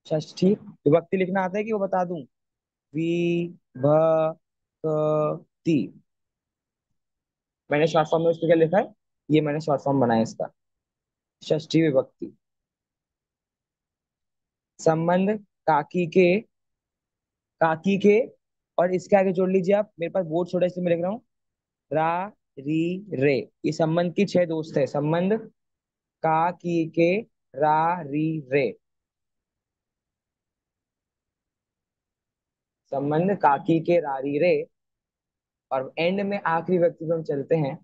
षष्ठी विभक्ति लिखना आता है कि वो बता दूं, वि भ क ती। मैंने शॉर्ट फॉर्म में उसको क्या लिखा है, ये मैंने शॉर्ट फॉर्म बनाया इसका, षष्ठी विभक्ति। संबंध काकी के, काकी के, और इसके आगे जोड़ लीजिए आप, मेरे पास बोर्ड छोटा इसलिए मैं लिख रहा हूँ, रा री रे। ये संबंध की 6 दोस्त है, संबंध का की के, रा री रे। संबंध काकी के रारी रे। और एंड में आखिरी व्यक्ति पे हम चलते हैं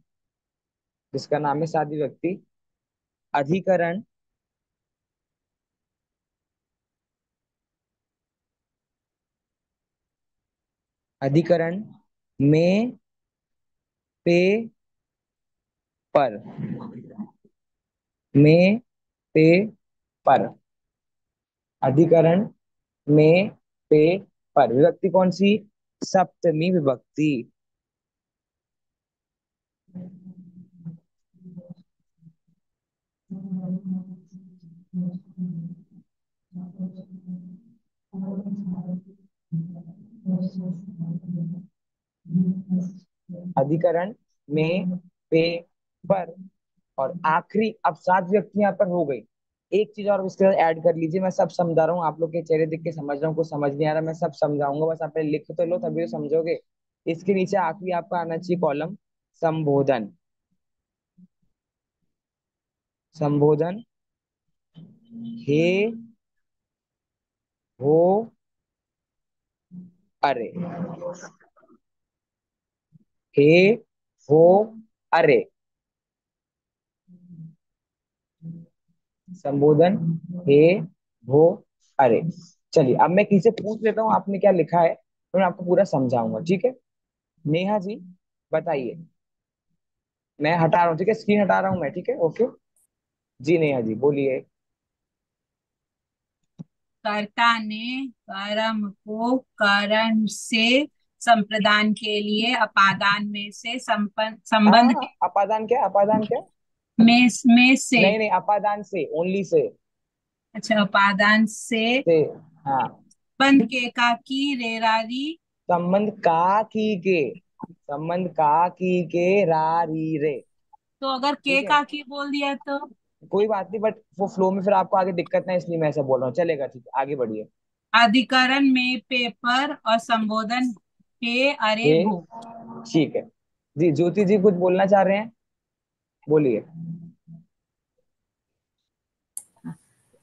जिसका नाम है साधी व्यक्ति। अधिकरण अधिकरण में पे पर में पे पर। अधिकरण में पे पर विभक्ति कौन सी? सप्तमी विभक्ति। अधिकरण में पे पर। और आखिरी अब 7 व्यक्ति यहाँ पर हो गई। एक चीज और इसके साथ ऐड कर लीजिए, मैं सब समझा रहा हूँ, आप लोग के चेहरे देख के समझ रहा हूँ, कुछ समझ नहीं आ रहा, मैं सब समझाऊंगा, बस आप लिख तो लो तभी तो समझोगे। इसके नीचे आखिरी आपका आना चाहिए कॉलम संबोधन। संबोधन हे हो अरे। हे हो अरे। संबोधन हे हो अरे। चलिए अब मैं किसी से पूछ लेता हूँ आपने क्या लिखा है, तो मैं आपको पूरा समझाऊंगा, ठीक है? नेहा जी बताइए। मैं हटा रहा हूँ, ठीक है, स्क्रीन हटा रहा हूँ मैं, ठीक है, ओके। जी नेहा जी बोलिए। कर्ता ने कर्म को कारण से संप्रदान के लिए अपादान में से संबंध के अपादान क्या? अपादान क्या? में से। नहीं नहीं, अपादान से, ओनली से। अच्छा, अपादान से हाँ। बंध के काकी रेरारी। संबंध का की के। संबंध का की के रारी रे। तो अगर के ठीक है, काकी बोल दिया तो? कोई बात नहीं, बट वो फ्लो में फिर आपको आगे दिक्कत ना, इसलिए मैं ऐसा बोल रहा हूँ, चलेगा, ठीक है, आगे बढ़िए। अधिकरण में पेपर और संबोधन हे अरे ये भो। ठीक है। जी ज्योति जी कुछ बोलना चाह रहे हैं, बोलिए।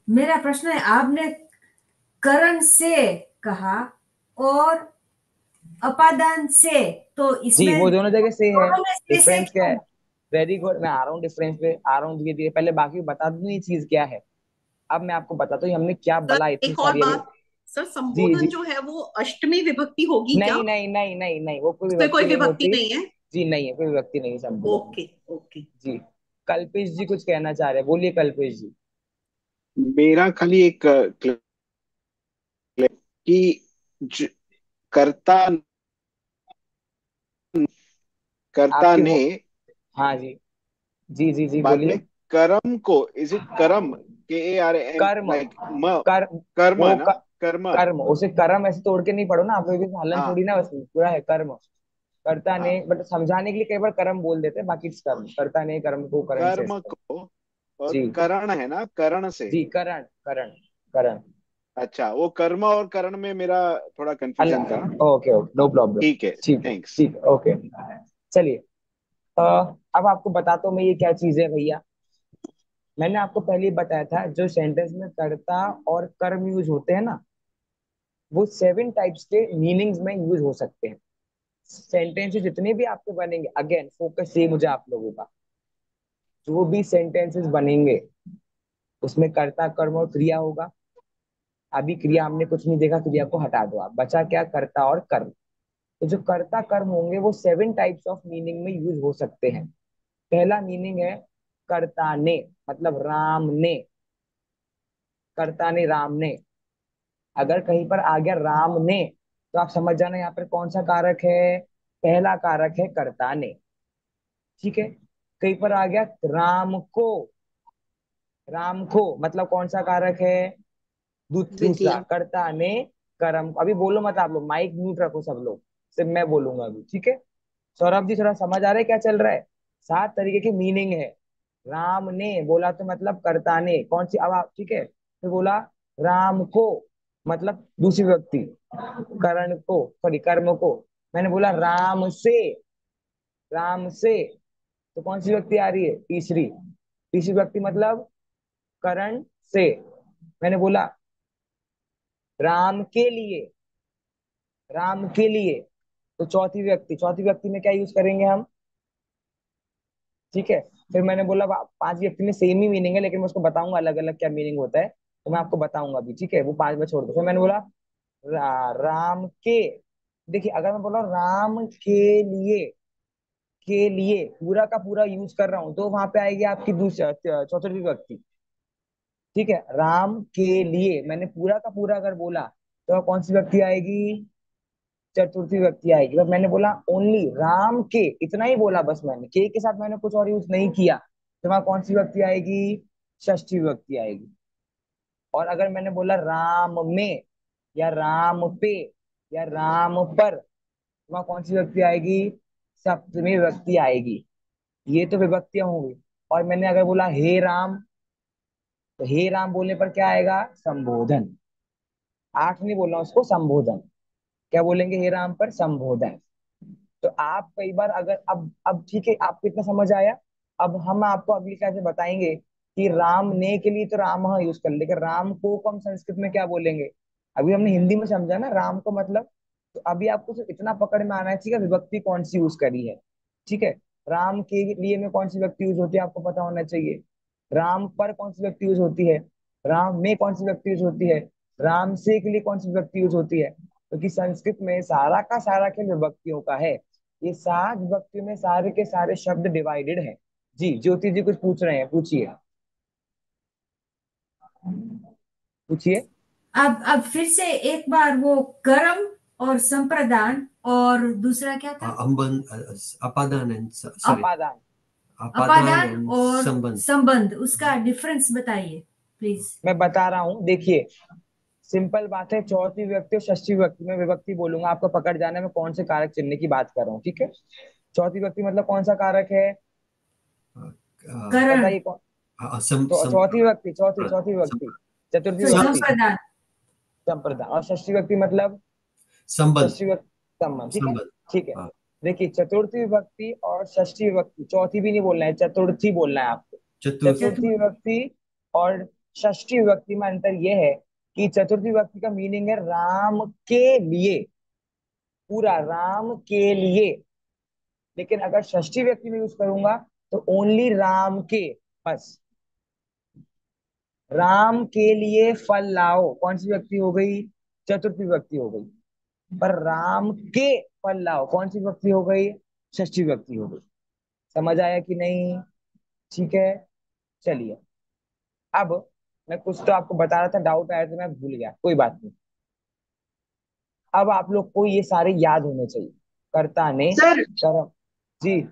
मेरा प्रश्न है, आपने करण से कहा और अपादान से, तो जी इसमें वो दोनों जगह से है। दोनों में से डिफरेंस क्या क्यों? है? वेरी गुड, मैं आ रहा हूँ डिफरेंस पे, आ रहा हूँ धीरे धीरे। पहले बाकी बता दूं ये चीज क्या है। अब मैं आपको बताता हूँ हमने क्या सर बला इतनी एक और सारी अभी। बात, सर जी संबोधन जी। जो है वो अष्टमी विभक्ति होगी क्या? नहीं नहीं नहीं नहीं नहीं, वो कोई उसमें कोई विभक्ति नहीं विभक्ति होती। नहीं है? जी नहीं है, कोई विभक्ति नहीं है संबोधन में। Okay okay. जी कल्पेश जी कुछ कहना चाह रहे हैं, बोलिए कल्पेश जी। मेरा खाली एक कि ज- कर्ता कर्ता आपके ने वो हाँ जी। जी जी जी बाद बोलिए। में कर्म को, इज इट कर्म, KARM, कर्म लाइक म कर कर्म वो ना, क, कर्म। कर्म, उसे कर्म ऐसे तोड़ के नहीं पढ़ो ना आप लोग, हलन हाँ थोड़ी ना, उसमें पूरा है कर्म। कर्ता हाँ, ने बट समझाने के लिए कई बार कर्म बोल देते हैं, बाकी it's कर्म। कर्ता ने कर्म को करण से कर्म ऐसे। को, और जी करण है ना, करण से। जी करण करण करण। अच्छा, वो कर्म और करण में मेरा थोड़ा कंफ्यूजन था। Okay okay, no problem. ठीक है, ठीक है थैंक्स। ठीक है, ओके। चलिए अ, अब आपको बताता हूँ मैं ये क्या चीज है भैया। मैंने आपको पहले ही बताया था, जो सेंटेंस में कर्ता और कर्म यूज होते हैं ना, वो 7 टाइप्स के मीनिंग्स में यूज हो सकते हैं। सेंटेंसेस जितने भी आपके बनेंगे, अगेन फोकस ये मुझे आप लोगों का, जो भी सेंटेंसेस बनेंगे उसमें कर्ता कर्म और क्रिया होगा। अभी क्रिया हमने कुछ नहीं देखा, क्रिया को हटा दो आप, बचा क्या? कर्ता और कर्म। तो जो कर्ता कर्म होंगे वो 7 टाइप्स ऑफ मीनिंग में यूज हो सकते हैं। पहला मीनिंग है कर्ता ने, मतलब राम ने। कर्ता ने राम ने। अगर कहीं पर आ गया राम ने, तो आप समझ जाना यहाँ पर कौन सा कारक है। पहला कारक है कर्ता ने, ठीक है। कहीं पर आ गया राम को। राम को मतलब कौन सा कारक है? दूसरा, द्वितीय। कर्ता ने कर्म। अभी बोलो मत आप लोग, माइक म्यूट रखो सब लोग, सिर्फ मैं बोलूंगा अभी, ठीक है। सौरभ जी थोड़ा समझ आ रहा है क्या चल रहा है? 7 तरीके की मीनिंग है। राम ने बोला तो मतलब कर्ता ने, कौन सी, अब आप ठीक है, फिर बोला राम को मतलब दूसरी व्यक्ति, करण को, सॉरी कर्म को। मैंने बोला राम से, राम से, तो कौन सी व्यक्ति आ रही है? तीसरी। तीसरी व्यक्ति मतलब करण से, मैंने बोला राम के लिए, राम के लिए, तो चौथी व्यक्ति में क्या यूज करेंगे हम? ठीक है। फिर मैंने बोला पांच व्यक्ति में सेम ही मीनिंग है, लेकिन मैं उसको बताऊंगा अलग अलग क्या मीनिंग होता है, तो मैं आपको बताऊंगा अभी, ठीक है? वो पांच में छोड़ दो। फिर मैंने बोला राम के, देखिए अगर मैं बोला राम के लिए, के लिए पूरा का पूरा यूज कर रहा हूं, तो वहां पे आएगी आपकी दूसरी चौथी विभक्ति। ठीक है, राम के लिए मैंने पूरा का पूरा अगर बोला, तो कौन सी व्यक्ति आएगी? चतुर्थी व्यक्ति आएगी। बस मैंने बोला ओनली राम के, इतना ही बोला बस, मैंने के साथ मैंने कुछ और यूज नहीं किया, तो वहां कौन सी व्यक्ति आएगी? षष्ठी विभक्ति आएगी। और अगर मैंने बोला राम में, या राम पे, या राम पर, तो वहां कौन सी विभक्ति आएगी? सप्तमी विभक्ति आएगी। ये तो विभक्तियां होंगी। और मैंने अगर बोला हे राम, तो हे राम बोलने पर क्या आएगा? संबोधन। आठ नहीं बोलना उसको, संबोधन। क्या बोलेंगे हे राम पर? संबोधन। तो आप कई बार अगर अब ठीक है, आपको इतना समझ आया। अब हम आपको अगली क्लास में बताएंगे कि राम ने के लिए तो राम यूज कर, लेकिन राम को हम संस्कृत में क्या बोलेंगे? अभी हमने हिंदी में समझा ना राम को मतलब, तो अभी आपको सिर्फ इतना पकड़ में आना चाहिए कि विभक्ति कौन सी यूज करी है। ठीक है, राम के लिए में कौन सी व्यक्ति यूज होती है आपको पता होना चाहिए। राम पर कौन सी व्यक्ति यूज होती है, राम में कौन सी व्यक्ति यूज होती है, राम से के लिए कौन सी व्यक्ति यूज होती है, क्योंकि संस्कृत में सारा का सारा खेल विभक्तियों का है। ये सात विभक्तियों में सारे के सारे शब्द डिवाइडेड हैं। जी ज्योति जी कुछ पूछ रहे हैं, पूछिए पूछिए। अब फिर से एक बार वो कर्म और संप्रदान और दूसरा क्या था? अपादान एंड सॉरी अपादान, अपादान और संबंध। संबंध, उसका डिफरेंस बताइए प्लीज। मैं बता रहा हूँ, देखिए सिंपल बात है। चौथी विभक्ति और षष्ठी विभक्ति में विभक्ति बोलूंगा, आपको पकड़ जाना है मैं कौन से कारक चिन्ह की बात कर रहा हूँ। ठीक है, चौथी विभक्ति मतलब कौन सा कारक है? करण। बताइए कौन? तो चौथी विभक्ति, चौथी विभक्ति। चतुर्थी विभक्ति संप्रदान। संप्रदान। और षष्ठी विभक्ति मतलब संबंध। षष्ठी विभक्ति संबंध। ठीक है, संबंध। ठीक है। देखिए चतुर्थी विभक्ति और षष्ठी विभक्ति, चौथी भी नहीं बोलना है, चतुर्थी बोलना है आपको। चतुर्थी विभक्ति और षष्ठी विभक्ति में अंतर यह है कि चतुर्थी विभक्ति का मीनिंग है राम के लिए, पूरा राम के लिए। लेकिन अगर षष्ठी विभक्ति में यूज करूंगा तो ओनली राम के, बस। राम के लिए फल लाओ, कौन सी विभक्ति हो गई? चतुर्थी विभक्ति हो गई। पर राम के फल लाओ, कौन सी विभक्ति हो गई? षष्ठी विभक्ति हो गई। समझ आया कि नहीं? ठीक है, चलिए। अब मैं कुछ तो आपको बता रहा था, डाउट आया था मैं भूल गया, कोई बात नहीं। अब आप लोग को ये सारे याद होने चाहिए। कर्ता ने सर कर्म। जी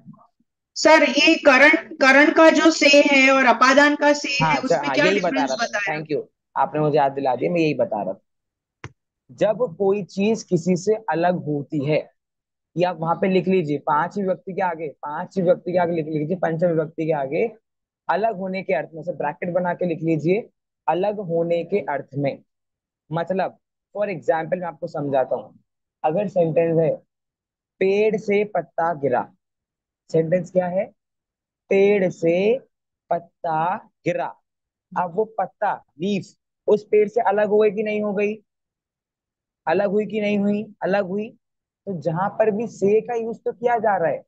सर, ये करण करण का जो से है और अपादान का से है, हाँ उसमें हाँ, क्या यही बता डिफरेंस रहा था, बताया? थैंक यू, आपने मुझे याद दिला दिया, मैं यही बता रहा था। जब कोई चीज किसी से अलग होती है, या वहां पे लिख लीजिए पांच विभक्ति के आगे, पांच विभक्ति के आगे लिख लीजिए, पंचम विभक्ति के आगे अलग होने के अर्थ में से ब्रैकेट बना के लिख लीजिए, अलग होने के अर्थ में। मतलब फॉर एग्जाम्पल मैं आपको समझाता हूँ। अगर सेंटेंस है पेड़ से पत्ता गिरा, सेंटेंस क्या है? पेड़ से पत्ता गिरा। अब वो पत्ता, लीफ, उस पेड़ से अलग हो गई कि नहीं हो गई? अलग हुई कि नहीं हुई? अलग हुई। तो जहां पर भी से का यूज तो किया जा रहा है,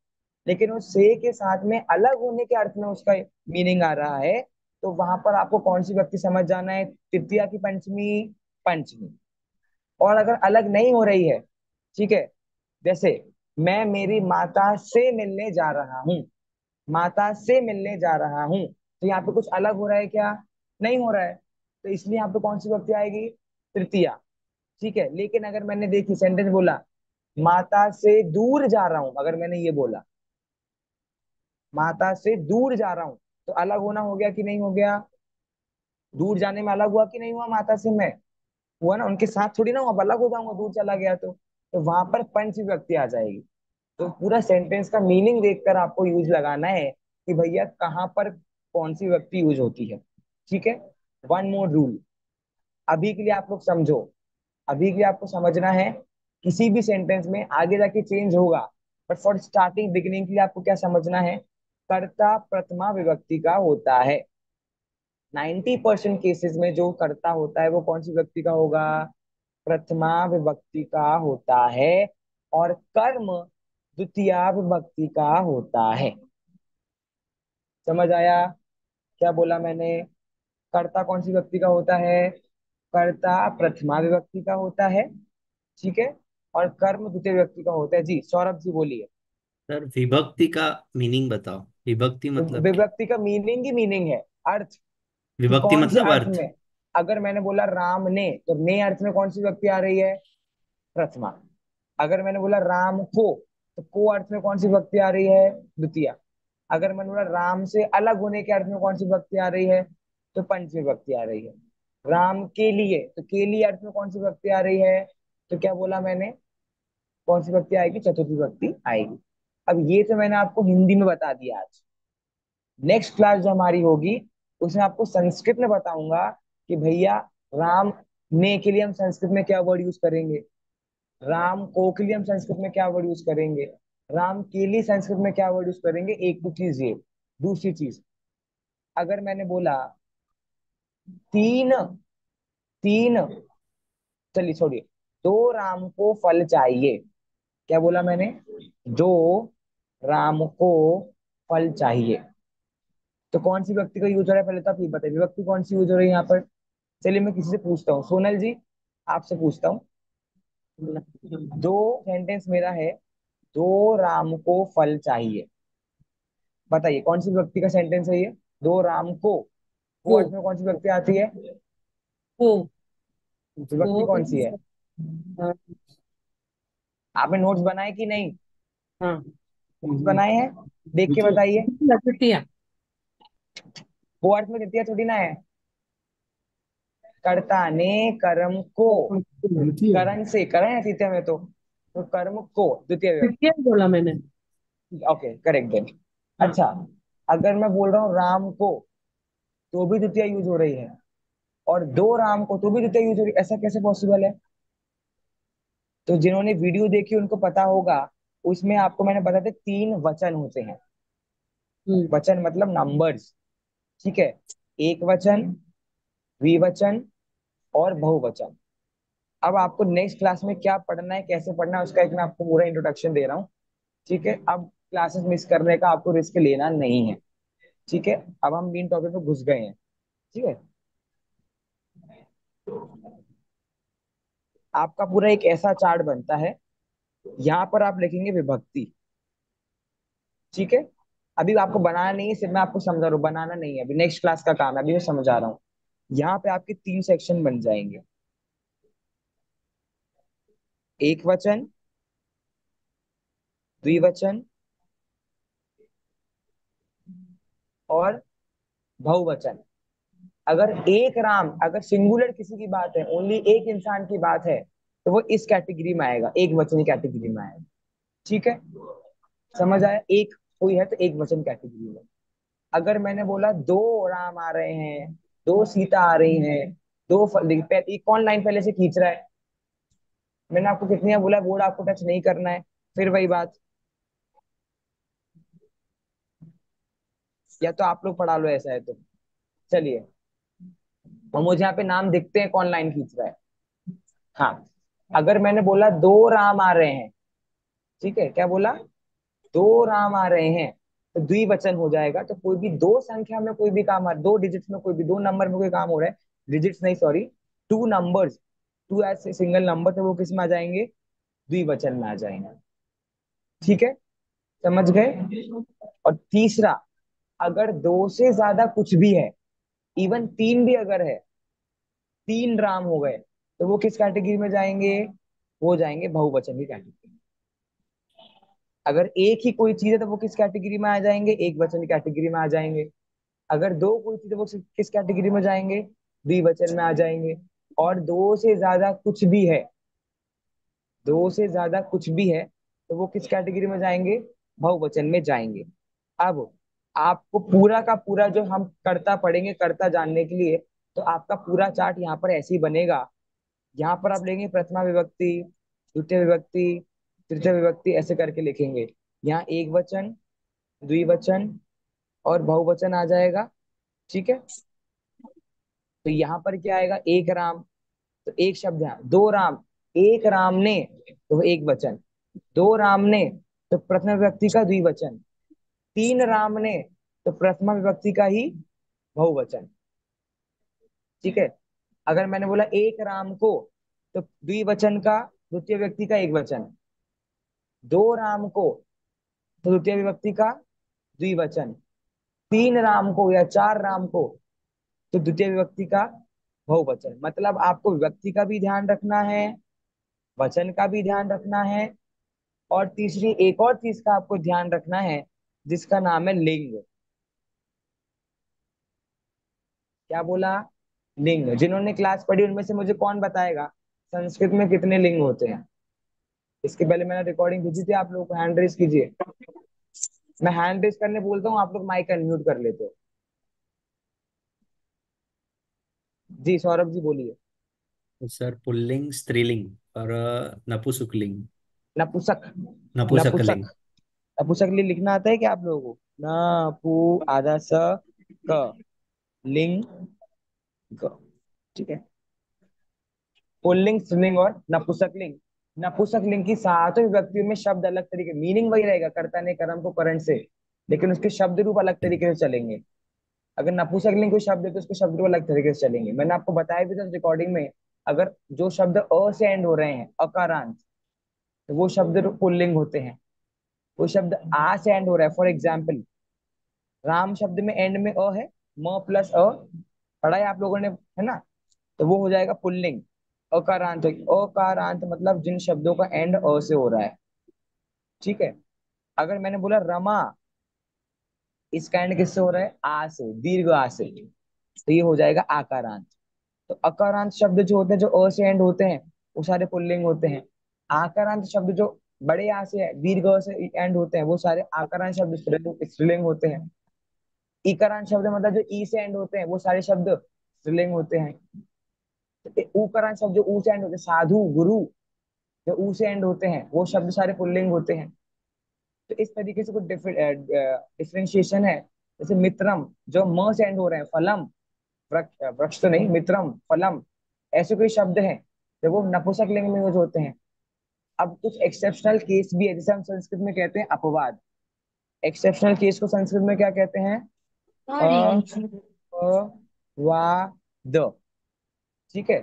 लेकिन उस से के साथ में अलग होने के अर्थ में उसका मीनिंग आ रहा है, तो वहां पर आपको कौन सी व्यक्ति समझ जाना है? तृतीया की पंचमी? पंचमी। और अगर अलग नहीं हो रही है, ठीक है, जैसे मैं मेरी माता से मिलने जा रहा हूँ, माता से मिलने जा रहा हूँ, तो यहाँ पे कुछ अलग हो रहा है क्या? नहीं हो रहा है। तो इसलिए यहाँ पे कौन सी व्यक्ति आएगी? तृतीया। ठीक है, लेकिन अगर मैंने देखी सेंटेंस बोला माता से दूर जा रहा हूं, अगर मैंने ये बोला माता से दूर जा रहा हूं, तो अलग होना हो गया कि नहीं हो गया? दूर जाने में अलग हुआ कि नहीं हुआ? माता से मैं हुआ ना, उनके साथ थोड़ी ना हुआ, अलग हो जाऊंगा दूर चला गया तो वहां पर पंच विभक्ति आ जाएगी। तो पूरा सेंटेंस का मीनिंग देखकर आपको यूज लगाना है कि भैया कहाँ पर कौन सी विभक्ति यूज होती है। ठीक है, वन मोर रूल अभी के लिए आप लोग समझो, अभी के लिए आपको समझना है, किसी भी सेंटेंस में आगे जाके चेंज होगा, बट फॉर स्टार्टिंग बिगिनिंग के लिए आपको क्या समझना है? कर्ता प्रथमा विभक्ति का होता है। 90% केसेस में जो कर्ता होता है वो कौन सी व्यक्ति का होगा? प्रथमा विभक्ति का होता है। और कर्म द्वितीया विभक्ति का होता है। समझ आया क्या बोला मैंने? कर्ता कौन सी व्यक्ति का होता है? कर्ता प्रथमा विभक्ति का होता है, ठीक है। और कर्म द्वितीय व्यक्ति का होता है। जी सौरभ जी बोलिए। सर विभक्ति का मीनिंग बताओ, विभक्ति मतलब क्या? विभक्ति का मीनिंग ही मीनिंग है, अर्थ, कि विभक्ति कौन से मतलब अर्थ अर्थ। में। अगर मैंने बोला राम ने, तो ने अर्थ में कौन सी व्यक्ति आ रही है? प्रथमा। अगर मैंने बोला राम को अर्थ में कौन सी व्यक्ति आ रही है? द्वितीय। अगर मैंने बोला राम से अलग होने के अर्थ में कौन सी व्यक्ति आ रही है? तो पंचमी व्यक्ति आ रही है। राम के लिए, तो के लिए अर्थ में कौन सी व्यक्ति आ रही है? तो क्या बोला मैंने? कौन सी व्यक्ति आएगी? चतुर्थी व्यक्ति आएगी। अब ये तो मैंने आपको हिंदी में बता दिया। आज नेक्स्ट क्लास जो हमारी होगी उसमें आपको संस्कृत में बताऊंगा कि भैया राम ने के लिए हम संस्कृत में क्या वर्ड यूज करेंगे, राम को के लिए हम संस्कृत में क्या वर्ड यूज करेंगे, राम के लिए संस्कृत में क्या वर्ड यूज करेंगे। एक तो चीज ये। दूसरी चीज, अगर मैंने बोला तीन तीन चलिए छोड़िए, दो राम को फल चाहिए। क्या बोला मैंने? दो राम को फल चाहिए। तो कौन सी व्यक्ति का यूज हो रहा है पहले तो आप ये बताइए, विभक्ति कौन सी यूज हो रही है यहाँ पर? चलिए मैं किसी से पूछता हूँ, सोनल जी आपसे पूछता हूँ। दो सेंटेंस मेरा है, दो राम को फल चाहिए। बताइए कौन सी व्यक्ति का सेंटेंस है ये? दो राम को अर्थ में कौन सी व्यक्ति आती है? को विभक्ति को कौन सी है? हाँ आपने नोट्स बनाए कि नहीं? हाँ नोट्स बनाए हैं? देख के बताइए। तृतीया को अर्थ में द्वितीय थोड़ी ना है। कर्ता ने कर्म को, करण से, करण है तृतीय में तो कर्म को द्वितीय व्यक्ति। तृतीया बोला मैंने। Okay correct then. हाँ अच्छा, अगर मैं बोल रहा हूँ राम को तो भी द्वितीय यूज हो रही है, और दो राम को तो भी द्वितीय यूज हो रही है, ऐसा कैसे पॉसिबल है? तो जिन्होंने वीडियो देखी उनको पता होगा, उसमें आपको मैंने बताया था तीन वचन होते हैं। वचन मतलब नंबर्स, ठीक है। एक वचन, द्विवचन और बहुवचन। अब आपको नेक्स्ट क्लास में क्या पढ़ना है, कैसे पढ़ना है, उसका एक मैं आपको पूरा इंट्रोडक्शन दे रहा हूँ, ठीक है। अब क्लासेस मिस करने का आपको रिस्क लेना नहीं है, ठीक है। अब हम मेन टॉपिक पे घुस गए हैं, ठीक है। आपका पूरा एक ऐसा चार्ट बनता है, यहाँ पर आप लिखेंगे विभक्ति, ठीक है। अभी आपको बनाना नहीं है, सिर्फ मैं आपको समझा रहा हूँ, बनाना नहीं है, अभी नेक्स्ट क्लास का काम है, अभी मैं समझा रहा हूँ। यहाँ पे आपके तीन सेक्शन बन जाएंगे, एक वचन, द्विवचन और बहुवचन। अगर एक राम, अगर सिंगुलर किसी की बात है, ओनली एक इंसान की बात है, तो वो इस कैटेगरी में आएगा, एक वचन कैटेगरी में आएगा, ठीक है। समझ आया? एक कोई है तो एक वचन कैटेगरी में। अगर मैंने बोला दो राम आ रहे हैं, दो सीता आ रही हैं, दो देखिए कौन लाइन पहले से खींच रहा है? मैंने आपको कितनी बार बोला बोर्ड आपको टच नहीं करना है, फिर वही बात। या तो आप लोग पढ़ा लो ऐसा है तो। चलिए, और मुझे यहाँ पे नाम दिखते हैं कौन लाइन खींच रहा है। हाँ, अगर मैंने बोला दो राम आ रहे हैं, ठीक है, क्या बोला? दो राम आ रहे हैं, तो द्विवचन हो जाएगा। तो कोई भी दो संख्या में कोई भी काम, दो डिजिट्स में कोई भी, दो नंबर में कोई काम हो रहा है, डिजिट्स नहीं sorry, two numbers, two as single number, तो वो किस में आ जाएंगे? द्विवचन में आ जाएंगे, ठीक है। समझ गए? और तीसरा, अगर दो से ज्यादा कुछ भी है, इवन तीन भी अगर है, तीन राम हो गए, तो वो किस कैटेगरी में जाएंगे? वो जाएंगे बहुवचन की कैटेगरी में। अगर एक ही कोई चीज है तो वो किस कैटेगरी में आ जाएंगे? एक वचन की कैटेगरी में आ जाएंगे। अगर दो कोई चीज है वो किस कैटेगरी में जाएंगे? द्विवचन में आ जाएंगे। और दो से ज्यादा कुछ भी है, दो से ज्यादा कुछ भी है, तो वो किस कैटेगरी में जाएंगे? बहुवचन में जाएंगे। अब आपको पूरा का पूरा जो हम कर्ता पढ़ेंगे, कर्ता जानने के लिए, तो आपका पूरा चार्ट यहाँ पर ऐसे ही बनेगा। यहाँ पर आप लेंगे प्रथमा विभक्ति, द्वितीय विभक्ति, तृतीय विभक्ति, ऐसे करके लिखेंगे। यहाँ एक वचन, द्विवचन और बहुवचन आ जाएगा, ठीक है। तो यहाँ पर क्या आएगा, एक राम, तो एक शब्द है। दो राम, एक राम ने, तो वो एक वचन। दो राम ने, तो प्रथम विभक्ति का द्विवचन। तीन राम ने, तो प्रथमा विभक्ति का ही बहुवचन। ठीक है। अगर मैंने बोला एक राम को, तो द्विवचन का द्वितीय व्यक्ति का एक वचन। दो राम को, तो द्वितीय विभक्ति का द्विवचन। तीन राम को या चार राम को, तो द्वितीय विभक्ति का बहुवचन। मतलब आपको विभक्ति का भी ध्यान रखना है, वचन का भी ध्यान रखना है, और तीसरी एक और चीज का आपको ध्यान रखना है, जिसका नाम है लिंग। क्या बोला? लिंग। जिन्होंने क्लास पढ़ी उनमें से मुझे कौन बताएगा संस्कृत में कितने लिंग होते हैं? इसके पहले मैंने रिकॉर्डिंग भेजी थी, आप लोग को हैंड रेस कीजिए। मैं हैंड रेस करने बोलता हूँ, आप लोग माइक अनम्यूट कर लेते हो। जी सौरभ जी बोलिए। तो सर पुल्लिंग, स्त्रीलिंग और नपुंसकलिंग। नपुसक। नपुंसकलिंग। नपुसक। नपुसक लिखना आता है क्या आप लोगों को? न पु आधा स क लिंग ग। ठीक है। पुल्लिंग, स्त्रीलिंग और नपुंसकलिंग। नपुंसकलिंग की सातों विभक्तियों में शब्द अलग तरीके, मीनिंग वही रहेगा, कर्ता ने कर्म को करंट से, लेकिन उसके शब्द रूप अलग तरीके से चलेंगे। अगर नपुंसकलिंग कोई शब्द है तो उसके शब्द रूप अलग तरीके से चलेंगे। मैंने आपको बताया भी था रिकॉर्डिंग में, अगर जो शब्द अ से एंड हो रहे हैं, अकारांत, तो वो शब्द पुल्लिंग होते हैं। वो शब्द आ से एंड हो रहा है, फॉर एग्जाम्पल राम शब्द में एंड में अ है, म प्लस अ, पढ़ा है आप लोगों ने, है ना? तो वो हो जाएगा पुल्लिंग। अकारांत, अकारांत मतलब जिन शब्दों का एंड अ से हो रहा है। ठीक है। अगर मैंने बोला रमा, इसका एंड किससे हो रहा है? आ से, दीर्घ आ से, तो ये हो जाएगा आकारांत। तो अकारांत शब्द जो होते हैं, जो अ से एंड होते हैं, वो सारे पुल्लिंग होते हैं। आकारांत शब्द जो बड़े आ से दीर्घ अ से एंड होते हैं, वो सारे आकारांत शब्द स्त्रीलिंग होते हैं। इकारांत शब्द मतलब जो ई से एंड होते हैं, वो सारे शब्द स्त्रीलिंग होते हैं। उकारांत शब्द जो ऊ से एंड होते हैं, साधु, गुरु, जो ऊ से एंड होते हैं, वो शब्द सारे पुल्लिंग होते हैं। तो इस तरीके से कुछ डिफरेंशिएशन है। जैसे मित्रम, जो म से एंड हो रहे हैं, फलम, वृक्ष, वृक्ष तो नहीं, मित्रम, फलम, ऐसे कोई शब्द हैं जब वो नपुंसक लिंग में यूज होते हैं। अब कुछ एक्सेप्शनल केस भी है, जिसे हम संस्कृत में कहते हैं अपवाद। एक्सेप्शनल केस को संस्कृत में क्या कहते हैं? अपवाद। ठीक है।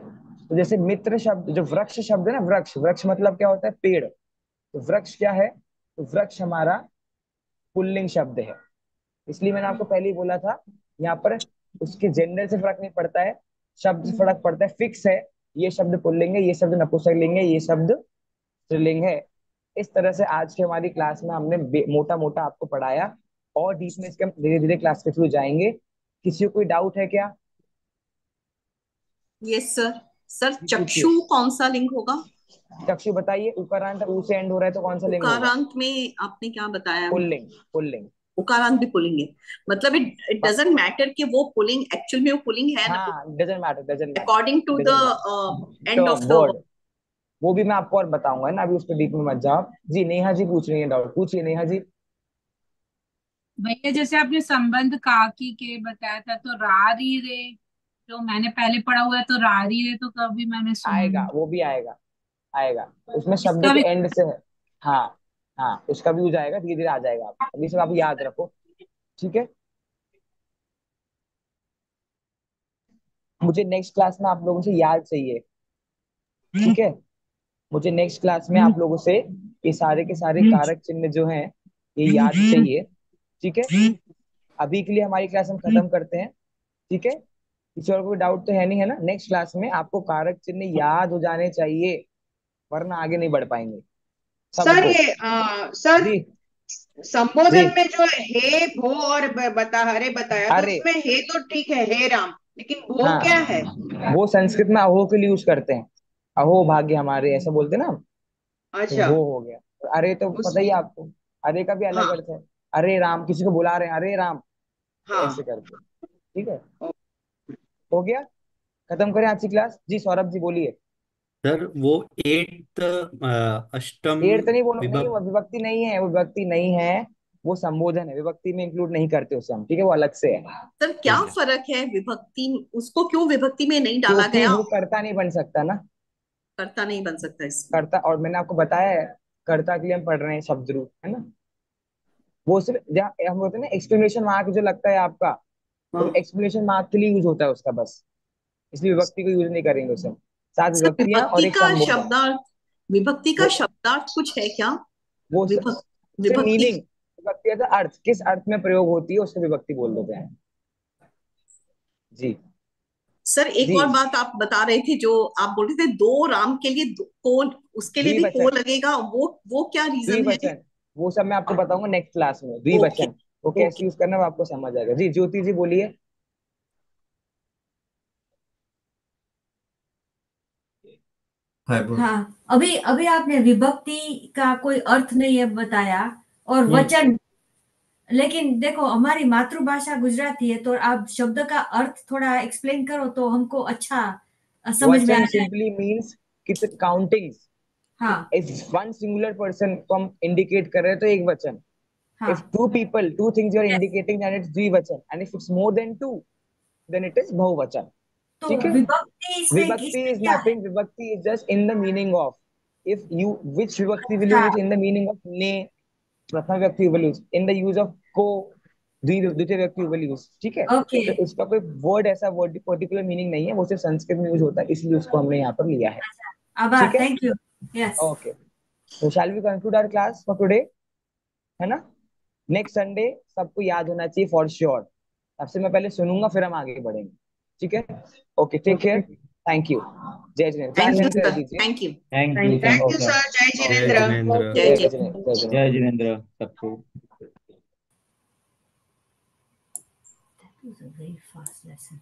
तो जैसे मित्र शब्द, जो वृक्ष शब्द है ना, वृक्ष, वृक्ष मतलब क्या होता है? पेड़। तो वृक्ष क्या है? तो वृक्ष हमारा पुल्लिंग शब्द है। इसलिए मैंने आपको पहले ही बोला था, यहाँ पर उसके जेंडर से फर्क नहीं पड़ता है, शब्द से फर्क पड़ता है, फिक्स है। ये शब्द पुल्लिंग है, ये शब्द नपुंसकलिंग है, ये शब्द स्त्रीलिंग है। इस तरह से आज की हमारी क्लास में हमने मोटा मोटा आपको पढ़ाया, और डीप में इसके हम धीरे धीरे क्लास के थ्रू जाएंगे। किसी को कोई डाउट है क्या? Yes sir. सर जी चक्षु पूछिए। कौन सा लिंग होगा? चक्षु बताइए। उकारांत ऊ से एंड हो रहा है तो कौन सा लिंग होगा? उकारांत में आपने क्या बताया? पुल्लिंग। पुल्लिंग। उकारांत भी पुलिंग है। मतलब इट डजंट मैटर कि वो पुलिंग एक्चुअल में वो पुलिंग है ना, हाँ, doesn't matter, doesn't matter, according to the doesn't matter end of term the. Word. वो भी मैं आपको और बताऊंगा ना, अभी उस पर डीप में मत जाओ। जी नेहा जी पूछ रही है डाउट, पूछिए नेहा जी। भैया जैसे आपने संबंध काकी के बताया था, तो रा री रे जो मैंने पहले पढ़ा हुआ है, तो रा री रे तो कभी मैंने सुना आएगा, नहीं। वो भी आएगा, आएगा। उसमें शब्द इसका के भी एंड से है। हाँ, हाँ उसका भी हो जाएगा, धीरे धीरे आ जाएगा। आप अभी सब आप याद रखो। ठीक है। मुझे नेक्स्ट क्लास में आप लोगों से याद चाहिए। ठीक है। मुझे नेक्स्ट क्लास में आप लोगों से ये सारे के सारे कारक चिन्ह जो हैं, ये याद चाहिए। ठीक है। अभी के लिए हमारी क्लास हम खत्म करते हैं। ठीक है। किसी और को डाउट तो है नहीं, है ना? नेक्स्ट क्लास में आपको कारक चिन्ह याद हो जाने चाहिए, वरना आगे नहीं बढ़ पाएंगे सर सबको। ये सर जी। जी। संबोधन में जो हे भो और बता हरे बताया, तो अरे उसमें हे तो ठीक है, हे राम, लेकिन भो हाँ, क्या है? वो संस्कृत में अहो के लिए यूज करते हैं। अहो भाग्य हमारे, ऐसा बोलते हैं ना हम। तो अच्छा। वो हो गया। अरे तो उस पता ही है आपको, अरे का भी अलग हाँ अर्थ है। अरे राम, किसी को बुला रहे हैं, अरे राम, तो ऐसे हाँ। करते हैं। ठीक है। ओ, हो गया। खत्म करें आज की क्लास। जी सौरभ जी बोलिए। सर वो एट्थ अष्टम एट तो नहीं बोलो, नहीं वो विभक्त। विभक्ति नहीं है, वो विभक्ति नहीं है। वो संबोधन है, विभक्ति में इंक्लूड नहीं करते उसे हम, ठीक है, वो अलग से है। सर क्या ठीक है। फर्क है विभक्ति, उसको क्यों विभक्ति में नहीं डाला क्योंकि गया? वो कर्ता नहीं बन सकता ना, कर्ता नहीं बन सकता इसमें। कर्ता, और मैंने आपको बताया है कर्ता के लिए हम पढ़ रहे हैं शब्द रूप, है ना। वो सिर्फ जहाँ हम बोलते हैं ना एक्सक्लेमेशन मार्क जो लगता है आपका, हाँ। वो एक्सक्लेमेशन मार्क के लिए यूज होता है उसका बस, इसलिए विभक्ति को यूज नहीं करेंगे उसे। 7 सर विभक्तियां और विभक्ति एक का संबोधन। शब्दार्थ, विभक्ति का वो शब्दार्थ कुछ है क्या? वो विभक्ति मीनिंग, विभक्ति का अर्थ किस अर्थ में प्रयोग होती है उसको विभक्ति बोल देते हैं। जी सर एक जी, और बात आप बता रहे थे, जो आप बोल रहे थे दो राम के लिए कौन, उसके लिए भी को द्विवचन, लगेगा, वो क्या रीजन है? द्विवचन, वो सब मैं आपको बताऊंगा नेक्स्ट क्लास में। ओके द्विवचन वो कैसे ओके। यूज करना है वो आपको समझ आएगा। जी ज्योति जी बोलिए। हाय बोल। हाँ, अभी अभी आपने विभक्ति का कोई अर्थ नहीं है बताया, और वचन, लेकिन देखो हमारी मातृभाषा गुजराती है, तो आप शब्द का अर्थ थोड़ा एक्सप्लेन करो तो हमको अच्छा समझ में आ वचन जाए। सिंपली मीन्स कित काउंटिंग, हाँ इफ वन सिंगुलर पर्सन को हम इंडिकेट कर रहे हैं तो एक वचन, हाँ, if two people, two things you are yes. indicating, then it's द्विवचन, and if it's more than two then it is बहुवचन। तो ठीक है, विभक्ति इसमें विभक्ति इसमें is क्या है? nothing, विभक्ति is just in the meaning of, if you, which विभक्ति will you अच्छा, use in the meaning of ने, प्रथम विभक्ति you will use in the use of को, द्वितीय विभक्ति you will use। ठीक है, ओके, तो इसका कोई वर्ड ऐसा वर्ड पर्टिकुलर मीनिंग नहीं है, वो सिर्फ संस्कृत में यूज होता है, इसलिए उसको हमने यहाँ पर लिया है। आभार, ठीक है, थैंक यू, यस। ओके, तो shall we conclude our class for today, है ना। नेक्स्ट संडे सबको याद होना चाहिए फॉर श्योर। सबसे मैं पहले सुनूंगा फिर हम आगे बढ़ेंगे। ठीक है, okay, take care, thank you, जय जिनेंद्र। थैंक यू क्लास एंड कर सर, दीजिए। Thank you. Thank you thank you sir. Sir, जय जय जिनेंद्र। जिनेंद्र। जय जय जय। जिनेंद्र, जय जय जिनेंद्र। जिनेंद्र सबको। That was a very fast lesson.